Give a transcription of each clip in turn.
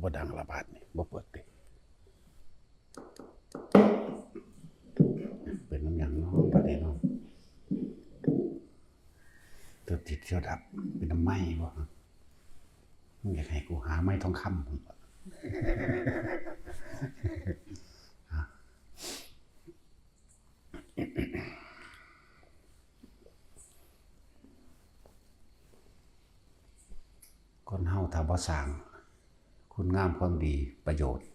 บ่ดังระบาดนี่บ่เปิดดิเป็นน้ำยังเนาะบัดนี้เนาะตัวติดเที่ยวดับเป็นน้ำไหม้บ่มึงอยากให้กูหาไม้ทองคำพุ่นบ่คนเฮาถ้าบ่สร้างคุณงามความดีประโยชน์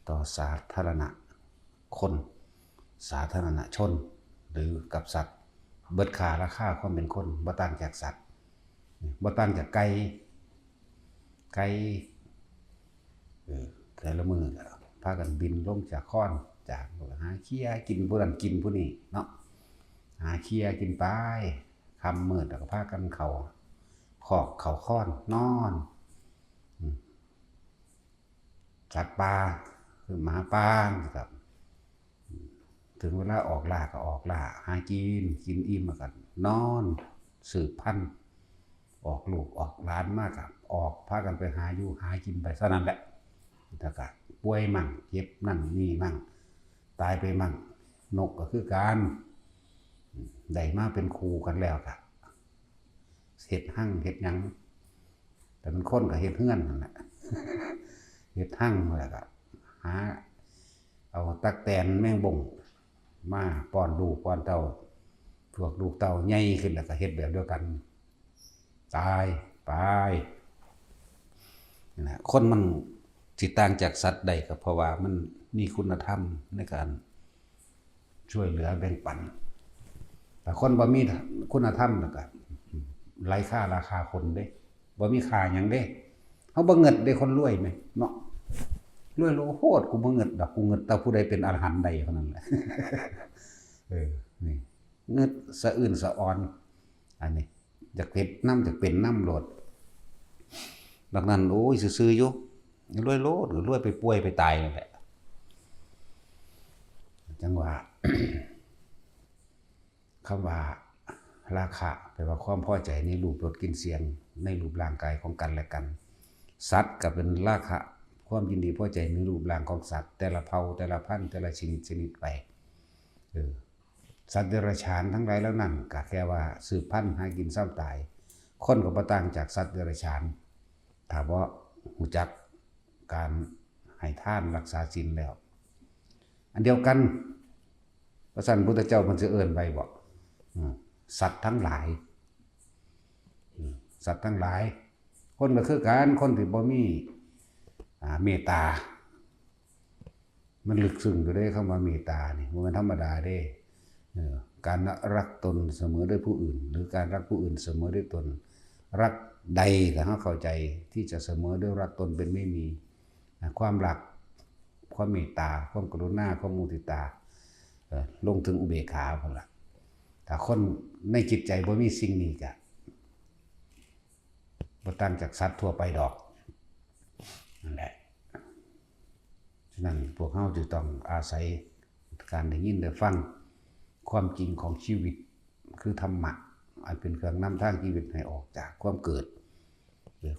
ต่อสาธารณะคนสาธารณชนหรือกับสัตว์เบิดค่าราคาความเป็นคนบ่ต่างจากสัตว์บ่ต่างจากไก่แต่ละมื้อก็พากันบินลงจากค้อนจากหาเคี้ยกินผู้นั้นกินผู้นี้เนาะหาเคี้ยกินไปค่ำมืดแล้วก็พากันเข้าคอกเข้าค้อนนอนสัตว์ป่าคือหมาป่าครับถึงเวลาออกล่าก็ออกล่าหากินอิ่มมากันนอนสืบพันธุ์ออกลูกออกหลานมากครับออกพากันไปหาอยู่หากินไปซะนั่นแหละถ้าก็ป่วยมั่งเจ็บนั่นนี่มั่งตายไปมั่งนกก็คือการได้มาเป็นครูกันแล้วครับเฮ็ดหั่งเฮ็ดหยังแต่มันคนก็เฮ็ดเฮือนนั่นแหละเฮ็ดหั่งแล้วก็หาเอาตักแตนแมงบ่งมาป้อนลูกป้อนเต้าพวกลูกเต้าใหญ่ขึ้นแล้วก็เฮ็ดแบบเดียวกันตายไปนะคนมันสิต่างจากสัตว์ใดก็เพราะว่ามันมีคุณธรรมในการช่วยเหลือแบ่งปันแต่คนบ่มีคุณธรรมแล้วก็ไร้ค่าราคาคนเด้บ่มีค่าหยังเด้เฮาบ่เงิดได้คนรวยมั้ยเนาะรวยโลโคตรกูบ่เงิดดอกกูเงิดแต่ผู้ใดเป็นอรหันต์ใดเท่านั้นแหละนี่เงิดสะอื่นสะออนอันนี้อยากเฮ็ดนำอยากเป็นนำโลดดังนั้นโอ้ยซื่อๆอยู่รวยโลดหรือรวยไปป่วยไปตายนั่นแหละจังว่า คำว่าราคะแปลว่าความพอใจในรูปรสกลิ่นเสียงในรูปร่างกายของกันและกันสัตว์ก็เป็นราคะความยินดีพอใจในรูปร่างของสัตว์แต่ละเผ่าแต่ละพันธุ์แต่ละชนิดไปสัตว์เดรัจฉานทั้งหลายแล้วนั่นก็แค่ว่าสืบพันธุ์หากินซ้ำตายคนก็บ่ต่างจากสัตว์เดรัจฉานถ้าบ่รู้จักการให้ทานรักษาศีลแล้วอันเดียวกันพระสันพุทธเจ้ามันจะเอิ้นไว้บ่สัตว์ทั้งหลายสัตว์ทั้งหลายคนก็คือกันคนที่บ่มีเมตตามันลึกซึ้งอยู่เด้คำว่าเมตตานี่บ่แม่นธรรมดาเด้การรักตนเสมอด้วยผู้อื่นหรือการรักผู้อื่นเสมอด้วยตนรักใดถ้าเฮาเข้าใจที่จะเสมอด้วยรักตนเป็นไม่มีความรักความเมตตาความกรุณาความมุทิตาลงถึงอุเบกขาพุ่นล่ะถ้าคนในจิตใจบ่มีสิ่งนี้ก็บ่ต่างจากสัตว์ทั่วไปดอกนั่นแหละฉะนั้นพวกเฮาจึงต้องอาศัยการได้ยินได้ฟังความจริงของชีวิตคือธรรมะอันเป็นเครื่องนำทางชีวิตให้ออกจากความเกิด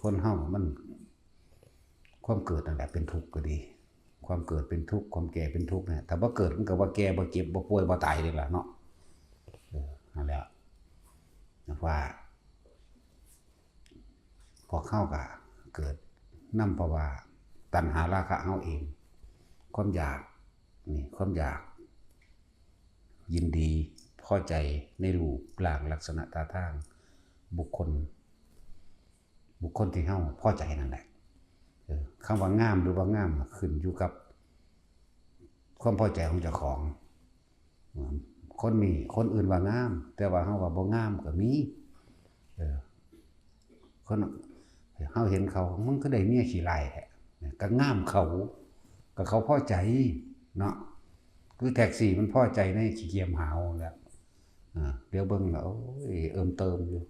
คนเฮามันความเกิดนั่นแหละเป็นทุกข์ก็ดีความเกิดเป็นทุกข์ความแก่เป็นทุกข์เนี่ยถ้าบ่เกิดมันก็ว่าแก่บ่เจ็บบ่ป่วยบ่ตายนี่ล่ะเนาะนั่นแหละว่าพอเข้าก็เกิดนำเพราะว่าตัณหาราคะเฮาเองความอยากนี่ความอยากยินดีพอใจในรูปร่างลักษณะท่าทางบุคคลที่เฮาพอใจนั่นแหละคำว่างามหรือว่างามขึ้นอยู่กับความพอใจของเจ้าของคนมีคนอื่นว่างามแต่ว่าเฮาว่าบ่งามก็มีคนเฮาเห็นเขามันก็ได้เมียขี้ไล่แท้ก็งามเขาก็เขาพอใจเนาะคือแท็กซี่มันพอใจในขี้เกียจหาวแล้วเดี๋ยวเบิ่งแล้วโอ้ยเอิมเติมอยู่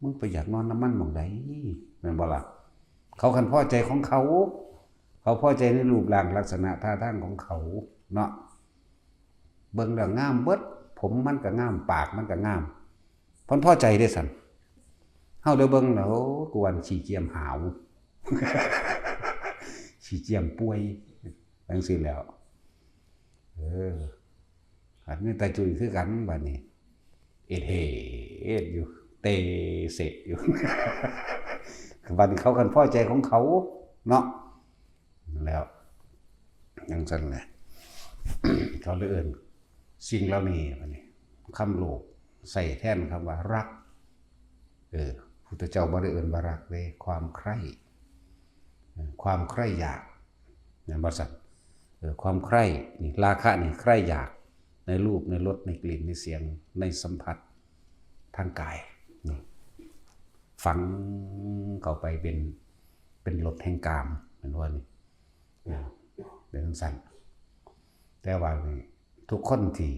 มึงไปอยากนอนน้ำมันหม่องใดแม่นบ่ล่ะเขาคันพอใจของเขาพอใจในรูปร่างลักษณะท่าทางของเขาเนาะเบิ่งแล้วงามเบิดผมมันก็งามปากมันก็งามเพิ่นพอใจเด้ซั่นเฮาเดี๋ยวเบิ่งแล้วกวนขี้เกียจหาว ขี้เจียมป่วยจังซี่แล้วอันนี้ตาจุยคือกันบัดนี้เอ็ดเฮเอ็ดอยู่เตเสะอยู่ บัดนี้เขากันพอใจของเขาเนาะแล้วยังซั่นแหละ เขาเลยเอิ้นสิ่งเหล่านี้บัดนี้คำโลภใส่แทนคำว่ารักพุทธเจ้าบ่ได้เอิ้นว่ารักเลยความใคร่อยากนั่นบ่ซั่นความใคร่นี่ราคะนี่ใคร่อยากในรูปในรสในกลิ่นในเสียงในสัมผัสทางกายนี่ฝังเข้าไปเป็นรสแห่งกามเหมือนว่านี่เป็นจังซั่นแต่ว่านี่ทุกคนที่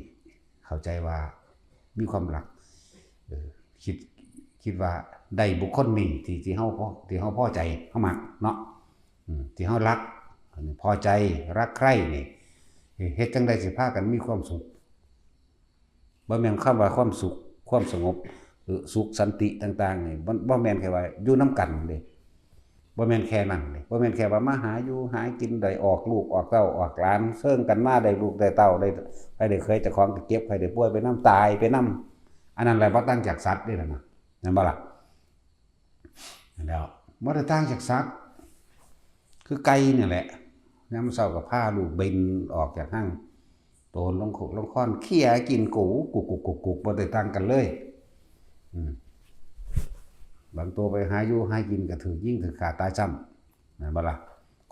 เข้าใจว่ามีความรักคิดว่าได้บุคคลนี้ที่เฮาพอใจเฮามักเนาะที่เฮารักพอใจรักใคร่นี่เฮ็ดจังได๋สิพากันมีความสุขบ่แม่นคำว่าความสุขความสงบหรือสุขสันติต่างๆนี่บ่แม่นแค่ว่าอยู่นำกันเด้บ่แม่นแค่นั้นเด้บ่แม่นแค่ว่ามาหาอยู่หากินได้ออกลูกออกเต้าออกหลานเชิงกันมาได้ลูกได้เต้าได้ไปได้เคยเจ้าของก็เก็บไปได้ป่วยไปนำตายไปนำอันนั้นแหละบ่ต่างจากสัตว์เด้ล่ะนะนั่นบ่ล่ะแล้วบ่ได้ต่างจากสัตว์คือไก่นี่แหละยามมื้อเช้าก็พาลูกบินออกจากห้างโตนลงคุกลงค้อนเคี่ยกินกูกุกบ่ได้ต่างกันเลยบางตัวไปหาอยู่หากินก็ถือยิงถือขาตายจ้ำนั่นบ่ล่ะ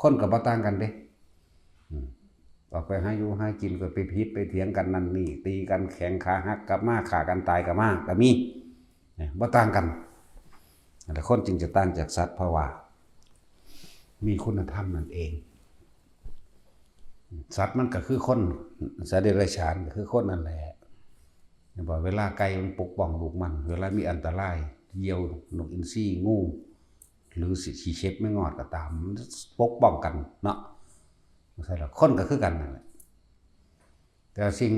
คนก็บ่ต่างกันเด้ออกไปหาอยู่หากินก็ไปผิดไปเถียงกันนั่นนี่ตีกันแข้งขาหักกลับมาฆ่ากันตายก็มาก็มีบ่ต่างกันแต่คนจึงจะต่างจากสัตว์เพราะว่ามีคุณธรรมนั่นเองสัตว์มันก็คือคนสัตว์เดรัจฉานก็คือคนนั่นแหละบอกเวลาไก่มันปกป้องลูกมันเวลามีอันตรายเหยี่ยวนกอินทรีงูหรือสิเช็บไม่งอดก็ตามปกป้องกันเนาะใช่หรอคนก็คือกันนั่นแหละแต่สิ่ง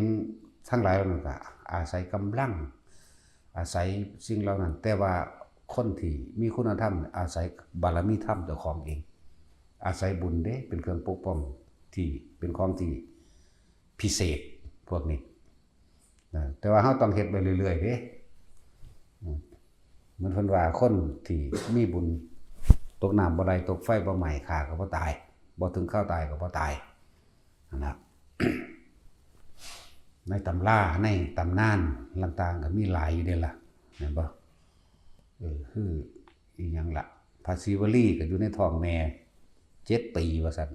ทั้งหลายมันก็อาศัยกำลังอาศัยสิ่งเหล่านั้นแต่ว่าคนที่มีคุณธรรมอาศัยบารมีธรรมเจ้าของเองอาศัยบุญเด้เป็นเครื่องปกป้องที่เป็นของที่พิเศษพวกนี้แต่ว่าเราต้องเฮ็ดไปเรื่อยๆเด้เหมือนเพิ่นว่าคนที่มีบุญตกน้ำบ่ได้ตกไฟบ่ไหม้ฆ่าก็บ่ตายบ่ถึงข้าวตายก็บ่ตายนะครับ ในตำราในตำนานต่างๆก็มีหลายอยู่เด้ล่ะเห็นบ่คืออีหยังล่ะพระศิวลีก็อยู่ในท้องแม่7 ปีว่าซั่น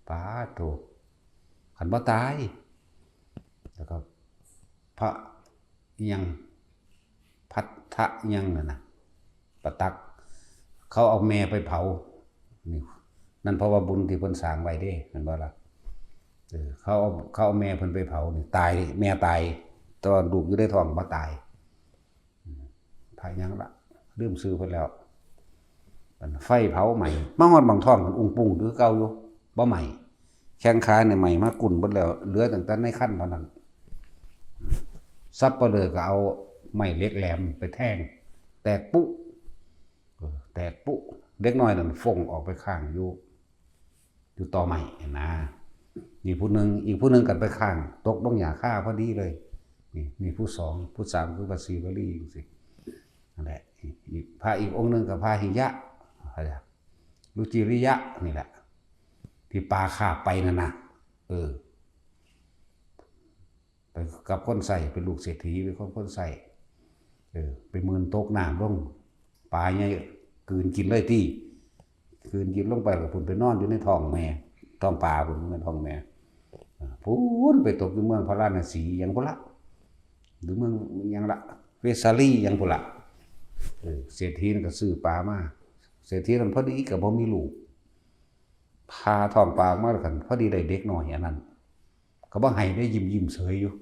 ปาโตคันบ่ตายแล้วก็พระอีหยังพัทธะอีหยังน่ะปะตักเขาเอาแม่ไปเผานี่นั่นเพราะว่าบุญที่เพิ่นสร้างไว้เด้เห็นบ่ล่ะเขาเอาแม่เพิ่นไปเผานี่ตายแม่ตายตอนลูกอยู่ในท้องบ่ตายพระหยังล่ะลืมชื่อเพิ่นแล้วไฟเผาใหม่มาฮอดบางท้องมันอุ้งปุ้งคือเก่าอยู่บ่ใหม่แข้งขาเนี่ยใหม่มากุ่นหมดแล้วเหลือตั้งแต่ในขั้นเท่านั้นซับปะเลอก็เอาไม้เหล็กแหลมไปแทงแตกปุ๊เด็กน้อยนั่นฟงออกไปข้างอยู่ต่อใหม่นะนี่ผู้นึงอีกผู้นึงกันไปข้างตกลงหญ้าคาพอดีเลยนี่ผู้สองผู้สามคือพระศิวลีจังซี่นั่นแหละอีกพระอีกองค์นึงกับพระหิยะรุจิริยะนี่แหละที่ปลาคาบไปนั่นนะไปกับคนใส่เป็นลูกเศรษฐีเป็นคนใส่ไปมืนตกน้ำลงปลาเนี่ยกืนกินเลยที่กืนกินลงไปกับพุ่นไปนอนอยู่ในท้องแม่ท้องปลาพุ่นในท้องแม่พุ่นไปตกอยู่เมืองพระราชสีอย่างพุ่นละหรือเมืองอย่างละเวสาลีอย่างพุ่นละเศรษฐีนั่นก็ซื้อปลามาเศรษฐีนั่นพอดีกับบ่มีลูกพาท้องปลามาแล้วกันพอดีได้เด็กหน่อยอันนั้นก็บ่ให้ได้ยิ้มเฉยอยู่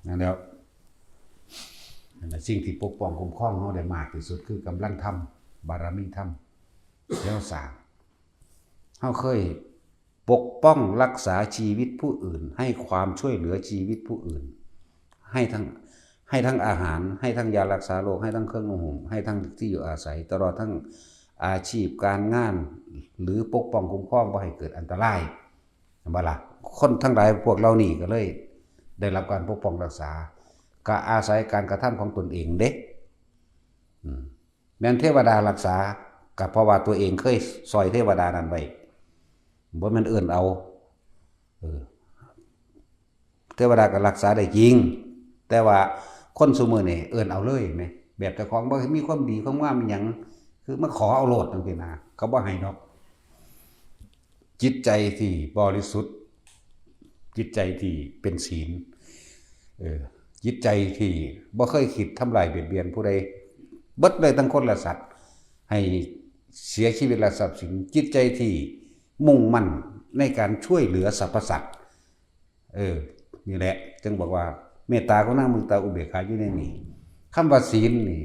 นั่นแล้วสิ่งที่ปกป้องคุ้มครองเฮาได้มากที่สุดคือกำลังธรรมบารมีธรรมแล้วสร้างเฮาเคยปกป้องรักษาชีวิตผู้อื่นให้ความช่วยเหลือชีวิตผู้อื่นให้ทั้งอาหารให้ทั้งยารักษาโรคให้ทั้งเครื่องนุ่งห่มให้ทั้งที่อยู่อาศัยตลอดทั้ง อาชีพการงานหรือปกป้องคุ้มครองบ่ให้เกิดอันตรายบ่ล่ะคนทั้งหลายพวกเรานี่ก็เลยได้รับการปกป้องรักษาก็อาศัยการกระทำของตนเองเด้แม้นเทวดารักษาก็เพราะว่าตัวเองเคยซอยเทวดานั้นไว้บ่แม่นเอิ้นเอาเทวดาก็รักษาได้จริงแต่ว่าคนซุมื้อนี่เอิ้นเอาเลยแม่แบบเจ้าของบ่มีความดีความงามอีหยังคือมาขอเอาโลดจังซี่นะเขาบ่ให้ดอกจิตใจที่บริสุทธิ์จิตใจที่เป็นศีลจิตใจที่บ่เคยคิดทำลายเบียดเบียนผู้ใดเบิดเลยทั้งคนและสัตว์ให้เสียชีวิตและทรัพย์สินจิตใจที่มุ่งมั่นในการช่วยเหลือสรรพสัตว์นี่แหละจึงบอกว่าเมตตากรุณามุทิตาอุเบกขาอยู่ในนี้คำว่าศีลนี่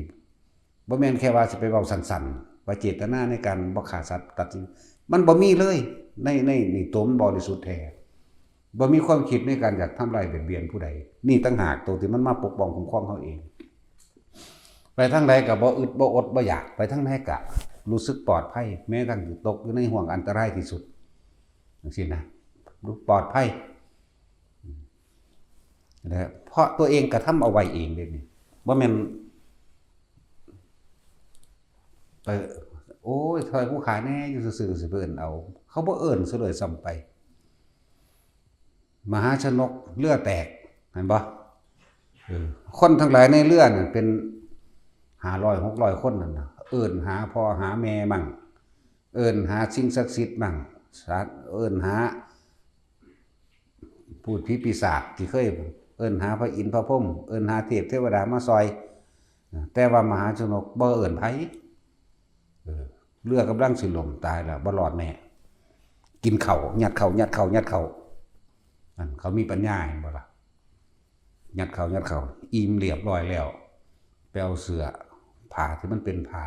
บ่แม่นแค่ว่าสิไปเว้าสั้นๆว่าเจตนาในการบ่ฆ่าสัตว์ตัดสินมันบ่มีเลยในนี่ตัวมันบริสุทธิ์แท้บ่มีความคิดในการอยากทำลายเบียดเบียนผู้ใดนี่ต่างหากตัวที่มันมาปกป้องคุ้มครองเฮาเองไปทางใดก็บ่อึดบ่อดบ่อยากไปทางใดก็รู้สึกปลอดภัยแม้ทั้งตกอยู่ในห่วงอันตรายที่สุดจังซี่นะรู้ปลอดภัยนะเพราะตัวเองกระทำเอาไว้เองเลยนี่บ่แม่นไปโอ้ยถอยผู้ขายแน่อยู่ซื่อๆสิเพิ่นเอาเขาบ่เอิ้นซะเลยซ้ำไปมหาชนกเลือแตกเห็นบ่คนทั้งหลายในเรือนั่นเป็น500 600คนนั่นน่ะเอิ้นหาพ่อหาแม่มั่งเอิ้นหาสิ่งศักดิ์สิทธิ์มั่งเอิ้นหาพูดผีปีศาจที่เคยเอิ้นหาพระอินทร์พระพรหมเอิ้นหาเทพเทวดามาซอยแต่ว่ามหาชนกบ่เอิ้นไผเรือกำลังสิล่มตายแล้วบ่รอดแน่กินข้าวยัดข้าวนั่นเขามีปัญญาเห็นบ่ล่ะยัดข้าวอิ่มเรียบร้อยแล้วไปเอาเสื้อผ้าที่มันเป็นผ้า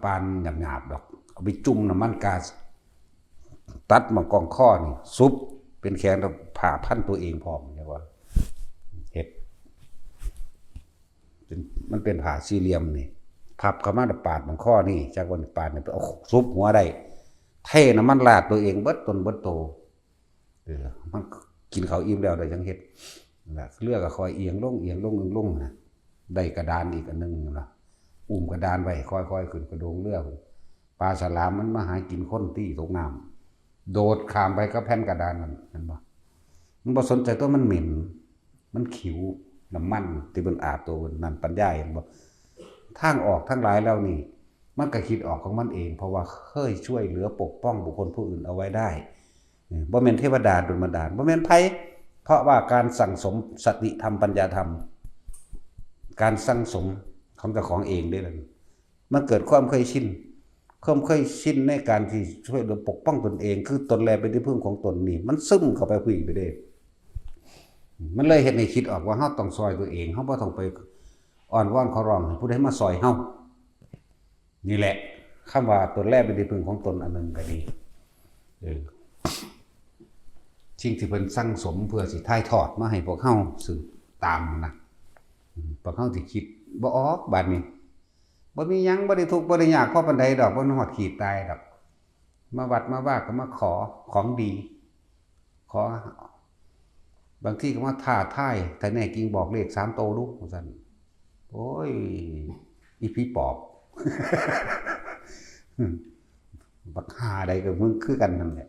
ปานๆหยาบๆดอกเอาไปจุ่มน้ำมันก๊าซตัดมากองข้อนี่ซุปเป็นแขนแล้วผ่าพันตัวเองพร้อมเรียกว่าเฮ็ดมันเป็นผ้าสี่เหลี่ยมนี่พับเข้ามาปาดมันข้อนี่จากวันปาดนี่ไปเอาซุปหัวได้เทน้ำมันราดตัวเองเบิดตนเบิดโตมันกินเขาอิ่มแล้วได้จังเฮ็ดนั่นเรือก็คอยเอียงลงนะได้กระดานอีกอันนึงล่ะอุ้มกระดานไว้ค่อยๆขึ้นกระโดงเรือปลาฉลามมันมาหากินคนที่ตกน้ำโดดข้ามไปก็แผ่นกระดานนั่นเห็นบ่มันบ่สนใจตัวมันเหม็นมันขิวน้ำมันที่เพิ่นอาบตัวนั่นปัญญาเห็นบ่ทางออกทั้งหลายแล้วนี่มันก็คิดออกของมันเองเพราะว่าเคยช่วยเหลือปกป้องบุคคลผู้อื่นเอาไว้ได้บ่แม่นเทวดาดลบันดาลบ่แม่นไผเพราะว่าการสั่งสมสติธรรมปัญญาธรรมการสั่งสมของเจ้าของเองได้เลยมันเกิดความเคยชินในการที่ช่วยเหลือปกป้องตนเองคือตนแลเป็นที่พึ่งของตนนี่มันซึมเข้าไปผู้อีกไปได้มันเลยเฮ็ดให้คิดออกว่าเฮาต้องซอยตัวเองเฮาบ่ต้องไปอ้อนวอนขอร้องให้ผู้ใดมาซอยเฮานี่แหละคำว่าตนแลเป็นที่พึ่งของตนอันนึงก็ดีสิ่งที่เพิ่นสั่งสมเพื่อสิถ่ายทอดมาให้พวกเฮาสืบตามนะพวกเฮาสิคิดบ่ออกบัดนี้บ่มีหยังบ่ได้ทุกข์บ่ได้ยากพอปานใดดอกบ่ฮอดขีดตายดอกมาวัดมาว่าก็มาขอของดีขอบางทีก็มาท้าทายแต่แน่จริงบอกเลข3โตลูกว่าซั่นโอ้ยอีผีปอบบักหาใดก็มึงคือกันนั่นแหละ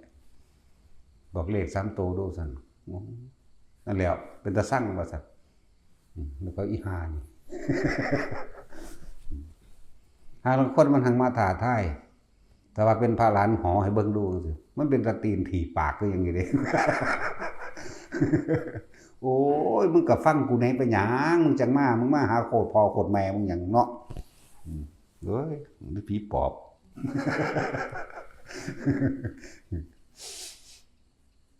บอกเลข3โตดูซั่นนั่นแหละเป็นตาสั่งว่าซั่นแล้วก็อีหานี่หาบางคนมันหังมาท้าทายแต่ว่าเป็นพระหลานหอให้เบิ่งดูสิมันเป็นตะตีนถีปากก็อย่างนี้เด้ โอ้ยมึงก็ฟังกูไหนไปหยังมึงจังมามึงมาหาโคตรพ่อโคตรแม่มึงหยังเนาะเอ้ยนี่ผีปอบ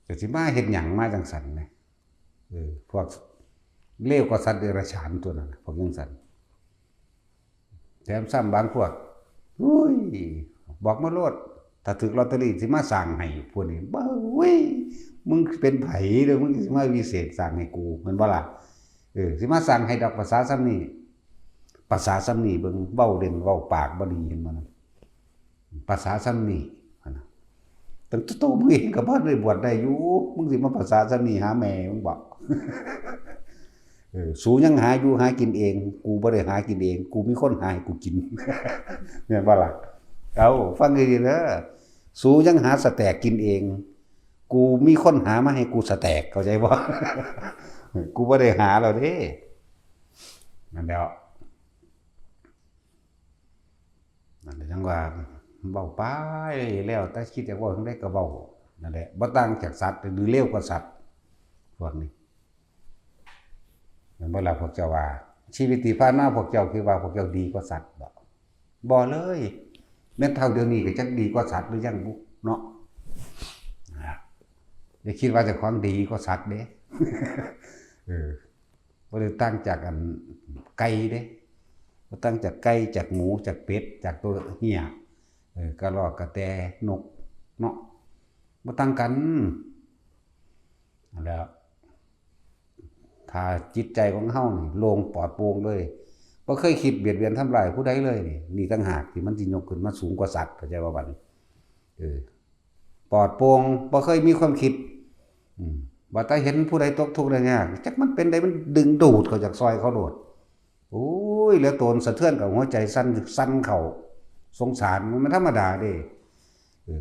แต่สิมาเฮ็ดหยังมาจังซั่นแหมพวกเลวกว่าสัตว์เดรัจฉานตัวนั้นพวกจังซั่นแถมซ้ำบางพวกอุ้ยบอกมาโลดถ้าถึกลอตเตอรี่สิมาสั่งให้พวกนี้บ่เว้ยมึงเป็นไผเด้อมึงสิมาวิเศษสั่งให้กูแม่นบ่ล่ะสิมาสั่งให้ดอกภาษาซ้ำนี้ภาษาซ้ำนี้เบิ่งเว้าเล่นเว้าปากบ่ดีเห็นบ่นั่น ภาษาซ้ำนี่นะตั้งโตมึงเองก็บ่ได้บวชได้อยู่มึงสิมาภาษาซ้ำนี่หาแม่มึงบอกสูยังหาอยู่หากินเองกูบ่ได้หากินเองกูมีคนหาให้กูกินแม่นบ่ล่ะเอาฟังดีๆเด้อสูยังหาสแต็กกินเองกูมีคนหามาให้กูสแต็กเข้าใจบ่ กูบ่ได้หาแล้วเด้นั่นแหละนั่นแหละจังว่าเว้าไปแล้วแต่คิดอยากเว้าจังได๋ก็เว้านั่นแหละบ่ต่างจากสัตว์หรือเลวกว่าสัตว์พวกนี้มันบ่ล่ะพวกเจ้าว่าชีวิตที่ผ่านมาพวกเจ้าคิดว่าพวกเจ้าดีกว่าสัตว์บ่เลยแม้นเท่าเดี๋ยวนี้ก็จักดีกว่าสัตว์หรือยังบุเนาะอย่าคิดว่าเจ้าของดีกว่าสัตว์เด้บ่ได้ตั้งจากอันไก่เด้บ่ตั้งจากไก่จากหมูจากเป็ดจากตัวเหี้ยกระรอกกระแตนกเนาะบ่ตั้งกันแล้วถ้าจิตใจของเฮานี่โล่งปลอดโปร่งเลยบ่เคยคิดเบียดเบียนทำร้ายผู้ใดเลยนี่ต่างหากที่มันสิยกขึ้นมาสูงกว่าสัตว์เข้าใจว่าบัดนี้ปลอดโปร่งบ่เคยมีความคิดว่าถ้าเห็นผู้ใดตกทุกข์ได้ยากจักมันเป็นใดมันดึงดูดเขาจากซอยเขาโดดโอ้ยแล้วโตนสะเทือนกับหัวใจสั่นเข้าสงสารมันธรรมดาเด้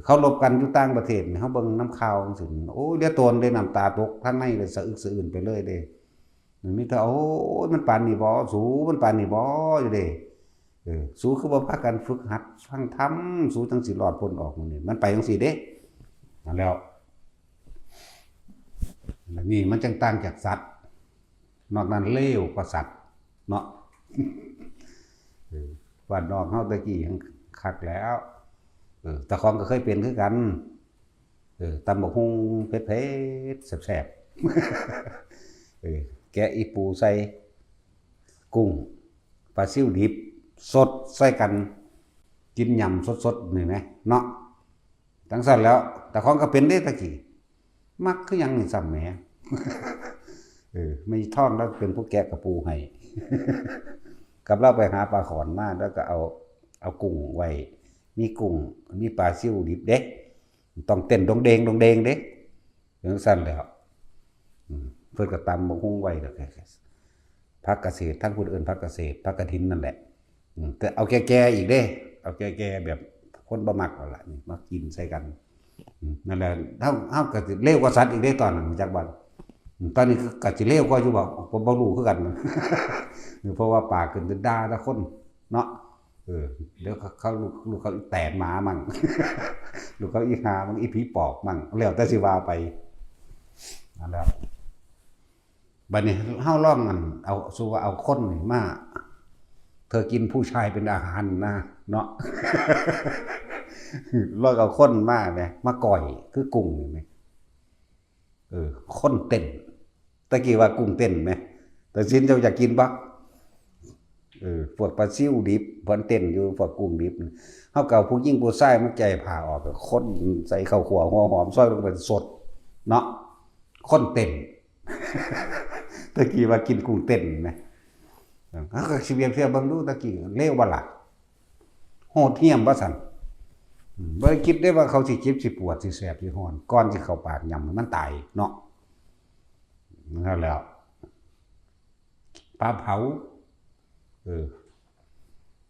เขารบกันอยู่ต่างประเทศเฮาเบิ่งน้ำข่าวจังซี่โอ้ยแล้วโตนได้น้ำตาตกทางในเลยสะอึกสะอื้นไปเลยเด้มันมีแต่โอ้ยมันปานนี้บ่สูมันปานนี้บ่อยู่เด้สูคือบ่พากันฝึกหัดฟังธรรมสูจังสิรอดพ้นออกมื้อนี้มันไปจังซี่เด้นั่นแล้วนี่มันจังต่างจากสัตว์นอกนั้นเลวกว่าสัตว์เนาะว่านอกเฮาตะกี้ยังคักแล้วตะของก็เคยเป็นคือกันตำบักหุ่งเผ็ดๆแซ่บๆแกะอีปูใส่กุ้งปลาซิ่วดิบสดใส่กันกินยำสดๆนี่แหมเนาะทั้งสั่นแล้วตะของก็เป็นเด้ตะกี้มักคือหยังนี่ซ้ำแหมไม่ท่องแล้วเป็นผู้แกะกระปูให้กับเราไปหาปลาขอนมาแล้วก็เอากุ้งไว้มีกุ้งมีปลาซิ่วดิบเด้ต้องเต้นดงเดงเด้จังซั่นแล้วเพิ่นก็ตำบักหุ่งไว้แล้วผักเกษตรท่านผู้อื่นผักเกษตรผักกฐินนั่นแหละแต่เอาแก่ๆอีกเด้เอาแก่ๆแบบคนบ่มักเอาล่ะนี่มากินใส่กันนั่นแหละเฮาก็สิเลวกว่าสัตว์อีกเด้ตอนนั้นจักบัดตอนนี้ก็สิเลวกว่าอยู่บ่รู้คือกันเพราะว่าปากขึ้นด่าแต่คนเนาะเดี๋ยวเขาลูกเขาแตกหมามั่งลูกเขาอีหามั่งอีผีปอบมั่งแล้วแต่สิว่าไปนั่นแหละบัดนี้เฮาลองอันเอาสู้ว่าเอาคนนี่มาเธอกินผู้ชายเป็นอาหารนะเนาะลองเอาคนมาแหมมาก่อยคือกุ้งนี่แหมคนเต้นตะกี้ว่ากุ้งเต้นแหมแต่สินเจ้าอยากกินบ่พวกปลาซิ่วดิบเพิ่นเต้นอยู่พวกกุ้งดิบเฮาก็เอาผู้หญิงผู้ชายมาใจผ่าออกก็คนใส่ข้าวคั่วหัวหอมซอยลงไปสดเนาะคนเต้นตะกี้ว่ากินกุ้งเต้นแหมเฮาก็สิเวียนเทียบเบิ่งดูตะกี้เลวบ่ล่ะโหดเหี้ยมบ่ซั่นบ่ได้คิดได้ว่าเขาสิเจ็บสิปวดสิแสบสิร้อนก่อนสิเข้าปากยำมันตายเนาะนั่นแล้วปลาเผา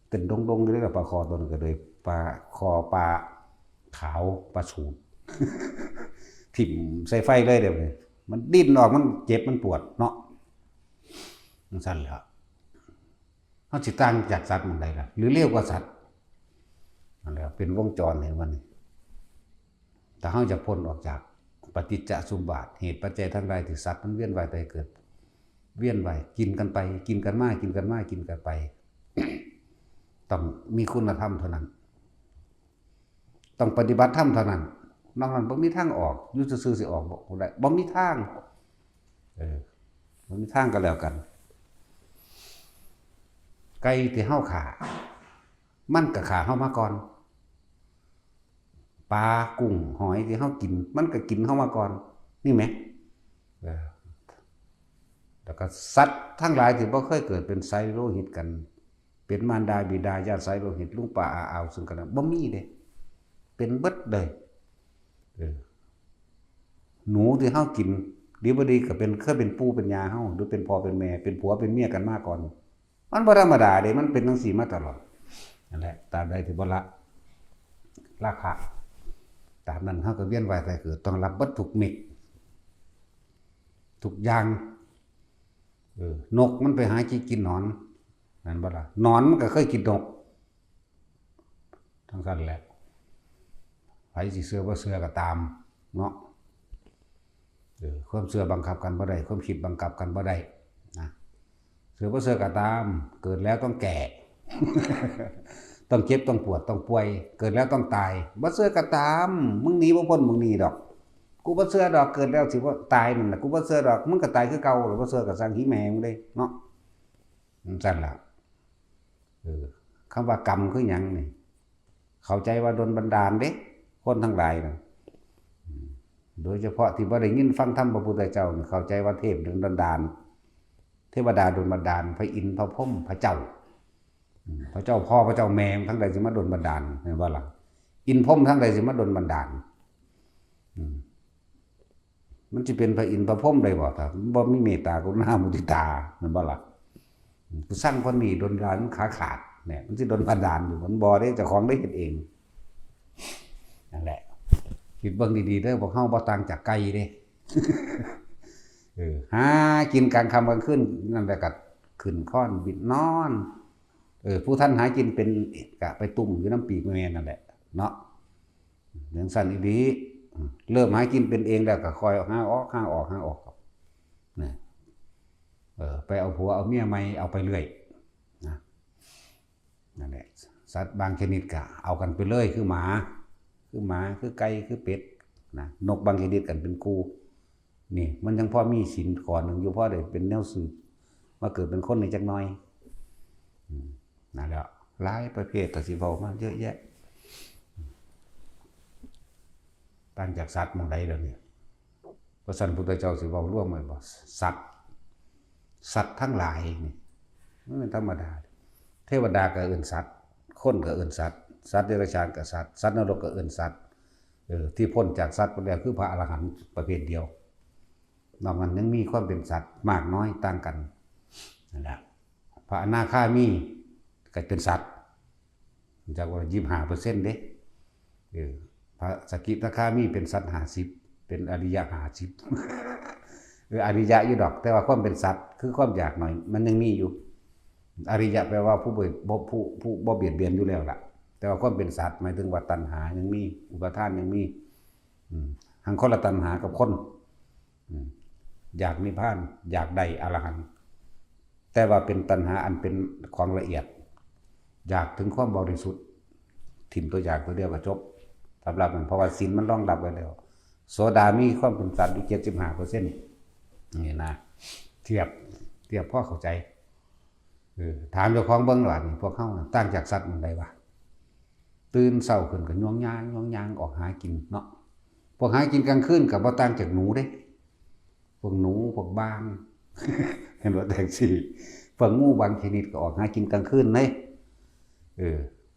เต้นดงๆอยู่เลยกับปลาคอตัวนึงก็เลยปลาคอปลาขาวปลาสูตรถิ่มใส่ไฟเลยเดี๋ยวนี้มันดิ้นออกมันเจ็บมันปวดเนาะมันสั่นแล้วเฮาสิต่างจากสัตว์มันใดล่ะหรือเลวกว่าสัตว์นั่นแหละเป็นวงจรเห็นมันแต่เฮาจะพ้นออกจากปฏิจจสมุปบาทเหตุปัจจัยทั้งหลายที่สัตว์มันเวียนว่ายตายเกิดเวียนว่ายกินกันไปกินกันมากินกันมากินกันไปต้องมีคุณธรรมเท่านั้นต้องปฏิบัติธรรมเท่านั้นนอกนั้นบ่มีทางออกอยู่ซื่อๆสิออกบ่ได้บ่มีทางบ่มีทางก็แล้วกันไก่ที่เฮาฆ่ามันก็ฆ่าเฮามาก่อนปลากุ้งหอยที่เฮากินมันก็กินเฮามาก่อนนี่แหมแล้วก็สัตว์ทั้งหลายที่บ่เคยเกิดเป็นไสโลหิตกันเป็นมารดาบิดาญาติไสโลหิตลุงป้าอาซึ่งกันบ่มีเด้ เป็นเบิดเลยหนูที่เฮากินดีบ่ดีก็เป็นเคยเป็นปู่เป็นย่าเฮาหรือเป็นพ่อเป็นแม่เป็นผัวเป็นเมียกันมาก่อนมันบ่ธรรมดาเด้มันเป็นจังซี่มาตลอดนั่นแหละตราบใดที่บ่ละราคะตามนั้นเฮาก็เวียนว่ายตายเกิดต้องรับเบิดทุกเม็ดทุกอย่างนกมันไปหากินหนอนนั่นบ่ล่ะหนอนมันก็เคยกินนกทั้งนั้นแหละไผสิเชื่อบ่เชื่อก็ตามเนาะความเชื่อบังคับกันบ่ได้ความคิดบังคับกันบ่ได้นะเชื่อบ่เชื่อก็ตามเกิดแล้วต้องแก่ ต้องเจ็บต้องปวดต้องป่วยเกิดแล้วต้องตายบ่เชื่อก็ตามมึงหนีบ่พ้นมึงหนีดอกกูบ่เชื่อดอกเกิดแล้วสิบ่ตายนั่นน่ะกูบ่เชื่อดอกมึงก็ตายคือเก่าหรือบ่เชื่อก็สร้างขี้แมงเด้เนาะซั่นล่ะคำว่ากรรมคือหยังนี่เข้าใจว่าดลบันดาลเด้คนทั้งหลายน่ะโดยเฉพาะที่บ่ได้ยินฟังธรรมพระพุทธเจ้าเข้าใจว่าเทพดลบันดาลเทวดาดลบันดาลพระอินทร์พระพรหมพระเจ้าพระเจ้าพ่อพระเจ้าแม่ทั้งใดสิมาดลบันดาลเห็นบ่ล่ะอินทร์พรหมทั้งใดสิมาดลบันดาลมันสิเป็นพระอินทร์พระพรหมได้บ่ถ้าบ่มีเมตตากรุณามุทิตาเห็นบ่ล่ะผู้สร้างคนนี้ดลบันดาลขาขาดเนี่ยมันสิดลบันดาลอยู่มันบ่ได้เจ้าของได้เฮ็ดเองนั่นแหละคิดเบิ่งดีๆเด้อพวกเฮาบ่ต่างจากไก่เด้หากินกลางค่ำกลางคืนนั่นแหละก็ขึ้นค้อนบิดนอนผู้ท่านหากินเป็นก็ไปตุ่มอยู่น้ำปีกแม่นั่นแหละเนาะเรื่องสั้นอีดีเริ่มหากินเป็นเองแล้วก็คอยหาออกนะไปเอาผัวเอาเมียใหม่เอาไปเรื่อยนะนั่นแหละสัตว์บางชนิดก็เอากันไปเลยคือหมาคือไก่คือเป็ดนะนกบางชนิดกันเป็นกูนี่มันยังพอมีศีลก่อนหนึ่งอยู่พอได้เป็นแนวสืบมาเกิดเป็นคนในจักน้อยนั่นแหละหลายประเภทตัดสิเว้ามาเยอะแยะต่างจากสัตว์มองใดเดี๋ยวนี้พระสันพุทธเจ้าสิเว้าร่วมไว้บ่สัตว์ทั้งหลายนี่มันเป็นธรรมดาเทวดาก็เอิ้นสัตว์คนก็เอิ้นสัตว์สัตว์เดรัจฉานก็สัตว์สัตว์นรกก็เอิ้นสัตว์ที่พ้นจากสัตว์ไปแล้วคือพระอรหันต์ประเภทเดียวนอกนั้นยังมีความเป็นสัตว์มากน้อยต่างกันนั่นแหละพระอนาคามีก็เป็นสัตว์จากว่า25%เด้พระสกิทาคามีเป็นสัตว์50เป็นอริยะ50อริยะอยู่ดอกแต่ว่าความเป็นสัตว์คือความอยากหน่อยมันยังมีอยู่อริยะแปลว่าผู้บ่เบียดเบียนอยู่แล้วล่ะแต่ว่าความเป็นสัตว์หมายถึงว่าตัณหายังมีอุปาทานยังมีหังคนละตัณหากับคนอยากนิพพานอยากได้อรหันต์แต่ว่าเป็นตัณหาอันเป็นของละเอียดอยากถึงความบริสุทธิ์ถิ่มตัวอยากตัวเดียวก็จบสำหรับมันเพราะว่าศีลมันรองรับไว้แล้วโสดามีความเป็นสัตว์อยู่ 75% นี่นะเทียบพ่อเข้าใจถามเจ้าของเบิ่งว่านี่พวกเฮาต่างจากสัตว์มันใดวะตื่นเช้าขึ้นก็ย่องย่างออกหากินเนาะพวกหากินกลางคืนก็บ่ต่างจากหนูเด้พวกหนูพวกบาง เห็นว่าแท็กซี่พวกงูบางชนิดก็ออกหากินกลางคืนเด้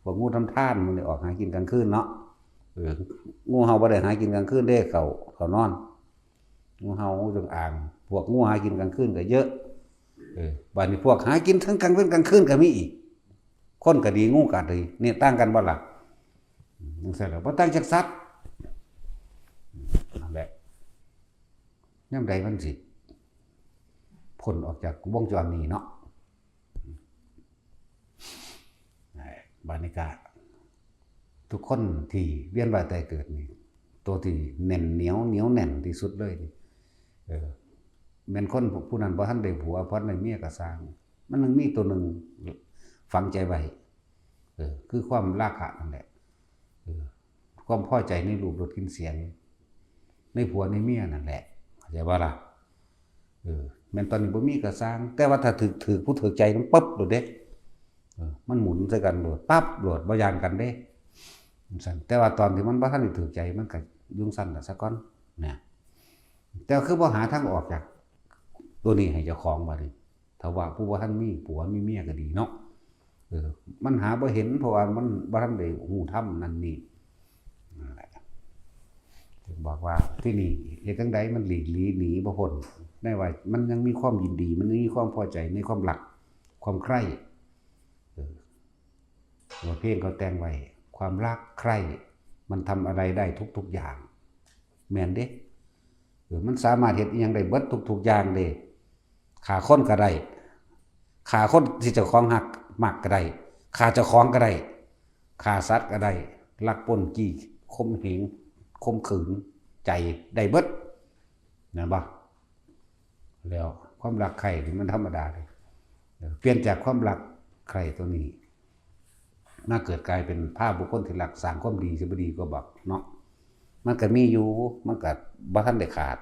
พวกงูทำท่านมันได้ออกหากินกลางคืนเนาะงูเห่าบ่ได้หากินกลางคืนเด้เขานอนงูเห่างูจงอางพวกงูหากินกลางคืนก็เยอะบัดนี้พวกหากินทั้งกลางวันกลางคืนก็มีอีกคนก็ดีงูก็ดีนี่ต่างกันบ่ล่ะจังซั่นล่ะบ่ต่างจากสัตว์นั่นแหละยามใดมันสิพ้นออกจากวงจรนี้เนาะบัดนี้ก็ทุกคนที่เวียนว่ายตายเกิดนี่ตัวที่แน่นเหนียวแน่นที่สุดเลยนี่แม่นคนผู้นั้นบ่ทันได้ผัวเพราะในเมียก็สร้างมันนึงมีตัวนึงฝังใจไว้คือความราคะนั่นแหละความพอใจในรูปรสกลิ่นเสียงในผัวในเมียนั่นแหละเข้าใจบ่ล่ะแม่นตอนนี้บ่มีก็สร้างแต่ว่าถ้าถือผู้ถือใจมันปั๊บโดดเด้มันหมุนใส่กันโดดปั๊บโดดบ่ยานกันเด้แต่ว่าตอนที่มันบ่ทันได้ถือใจมันก็ยุ่งสั่นซะก่อนนะแต่คือบ่หาทางออกจากตัวนี้ให้เจ้าของบัดนี้ถ้าว่าผู้บ่ทันมีผัวมีเมียก็ดีเนาะมันหาบ่เห็นเพราะว่ามันบ่ทันได้ฮู้ธรรมนั่นนี่ บอกว่าที่นี่เหตุจังใดมันหลีกหนีบ่พ้นได้ว่ามันยังมีความยินดีมันมีความพอใจในความรักความใคร่ว่าเพลงเขาแต่งไว้ความรักใคร่มันทำอะไรได้ทุกอย่างแม่นเด้มันสามารถเฮ็ดอีหยังได้เบิดทุกอย่างเด้ฆ่าคนก็ได้ฆ่าคนที่เจ้าของหักมักก็ได้ฆ่าเจ้าของก็ได้ฆ่าสัตว์ก็ได้ลักปล้นจี้ข่มเหงข่มขืนใจได้เบิดนะบ่แล้วความรักใครนี่มันธรรมดาเลยเปลี่ยนจากความรักใครตัวนี้มาเกิดกลายเป็นภาพบุคคลที่รักสร้างความดีสิบ่ดีก็บอกเนาะมันก็มีอยู่มันก็บ่ทันได้ขาด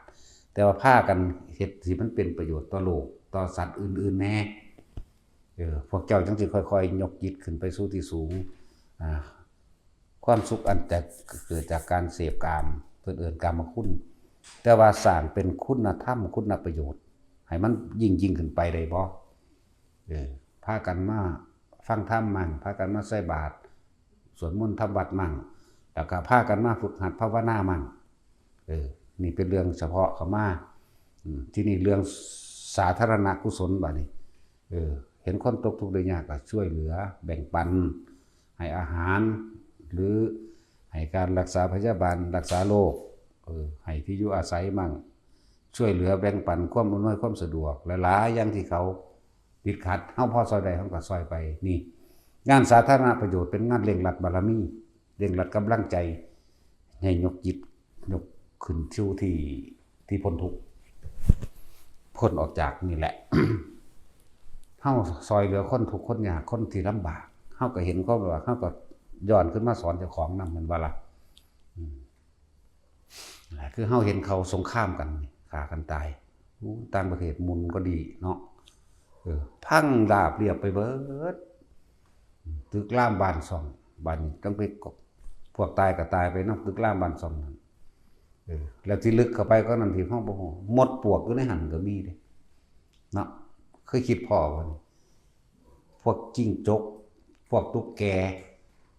แต่ว่าพากันเฮ็ดสิมันเป็นประโยชน์ต่อโลกต่อสัตว์อื่นๆแน่พวกเจ้าจังสิค่อยๆยกจิตขึ้นไปสู่ที่สูงความสุขอันจะเกิดจากการเสพกามเพิ่นเอิ้นกามคุณแต่ว่าสร้างเป็นคุณธรรมคุณประโยชน์ให้มันยิ่งขึ้นไปได้บ่พากันมาฟังธรรมมั่งพากันมาใส่บาตรสวดมนต์ทำวัดมั่งแล้วก็พากันมาฝึกหัดภาวนามั่งนี่เป็นเรื่องเฉพาะเข้ามาที่นี่เรื่องสาธารณกุศลบัดนี้เห็นคนตกทุกข์ได้ยากก็ช่วยเหลือแบ่งปันให้อาหารหรือให้การรักษาพยาบาลรักษาโรคให้ที่อยู่อาศัยมั่งช่วยเหลือแบ่งปันความอำนวยความสะดวกหลายๆอย่างที่เขาติดขัดเฮาพอซอยใดเฮาก็ซอยไปนี่งานสาธารณประโยชน์เป็นงานเร่งรัดบารมีเร่งรัดกำลังใจให้ยกจิตยกขึ้นชูที่พ้นทุกข์พ้นออกจากนี่แหละ เฮาซอยเหลือคนทุกข์คนยากคนที่ลำบากเฮาก็เห็นความว่าเฮาก็ย้อนขึ้นมาสอนเจ้าของนำมันว่าล่ะคือเฮาเห็นเขาสงครามกันฆ่ากันตายต่างประเทศมุนก็ดีเนาะพังราบเรียบไปเบิดตึกล่ามบ้านซ่องบ้านนี้ต้องไปพวกตายก็ตายไปนอกตึกล่ามบ้านซ่องนั่นแล้วที่ลึกเข้าไปก็นั่นที่ห้องบ่ฮู้หมดปวกอยู่ในหันก็มีเด้เนาะเคยคิดพอบ่พวกจิ้งจกพวกตุ๊กแก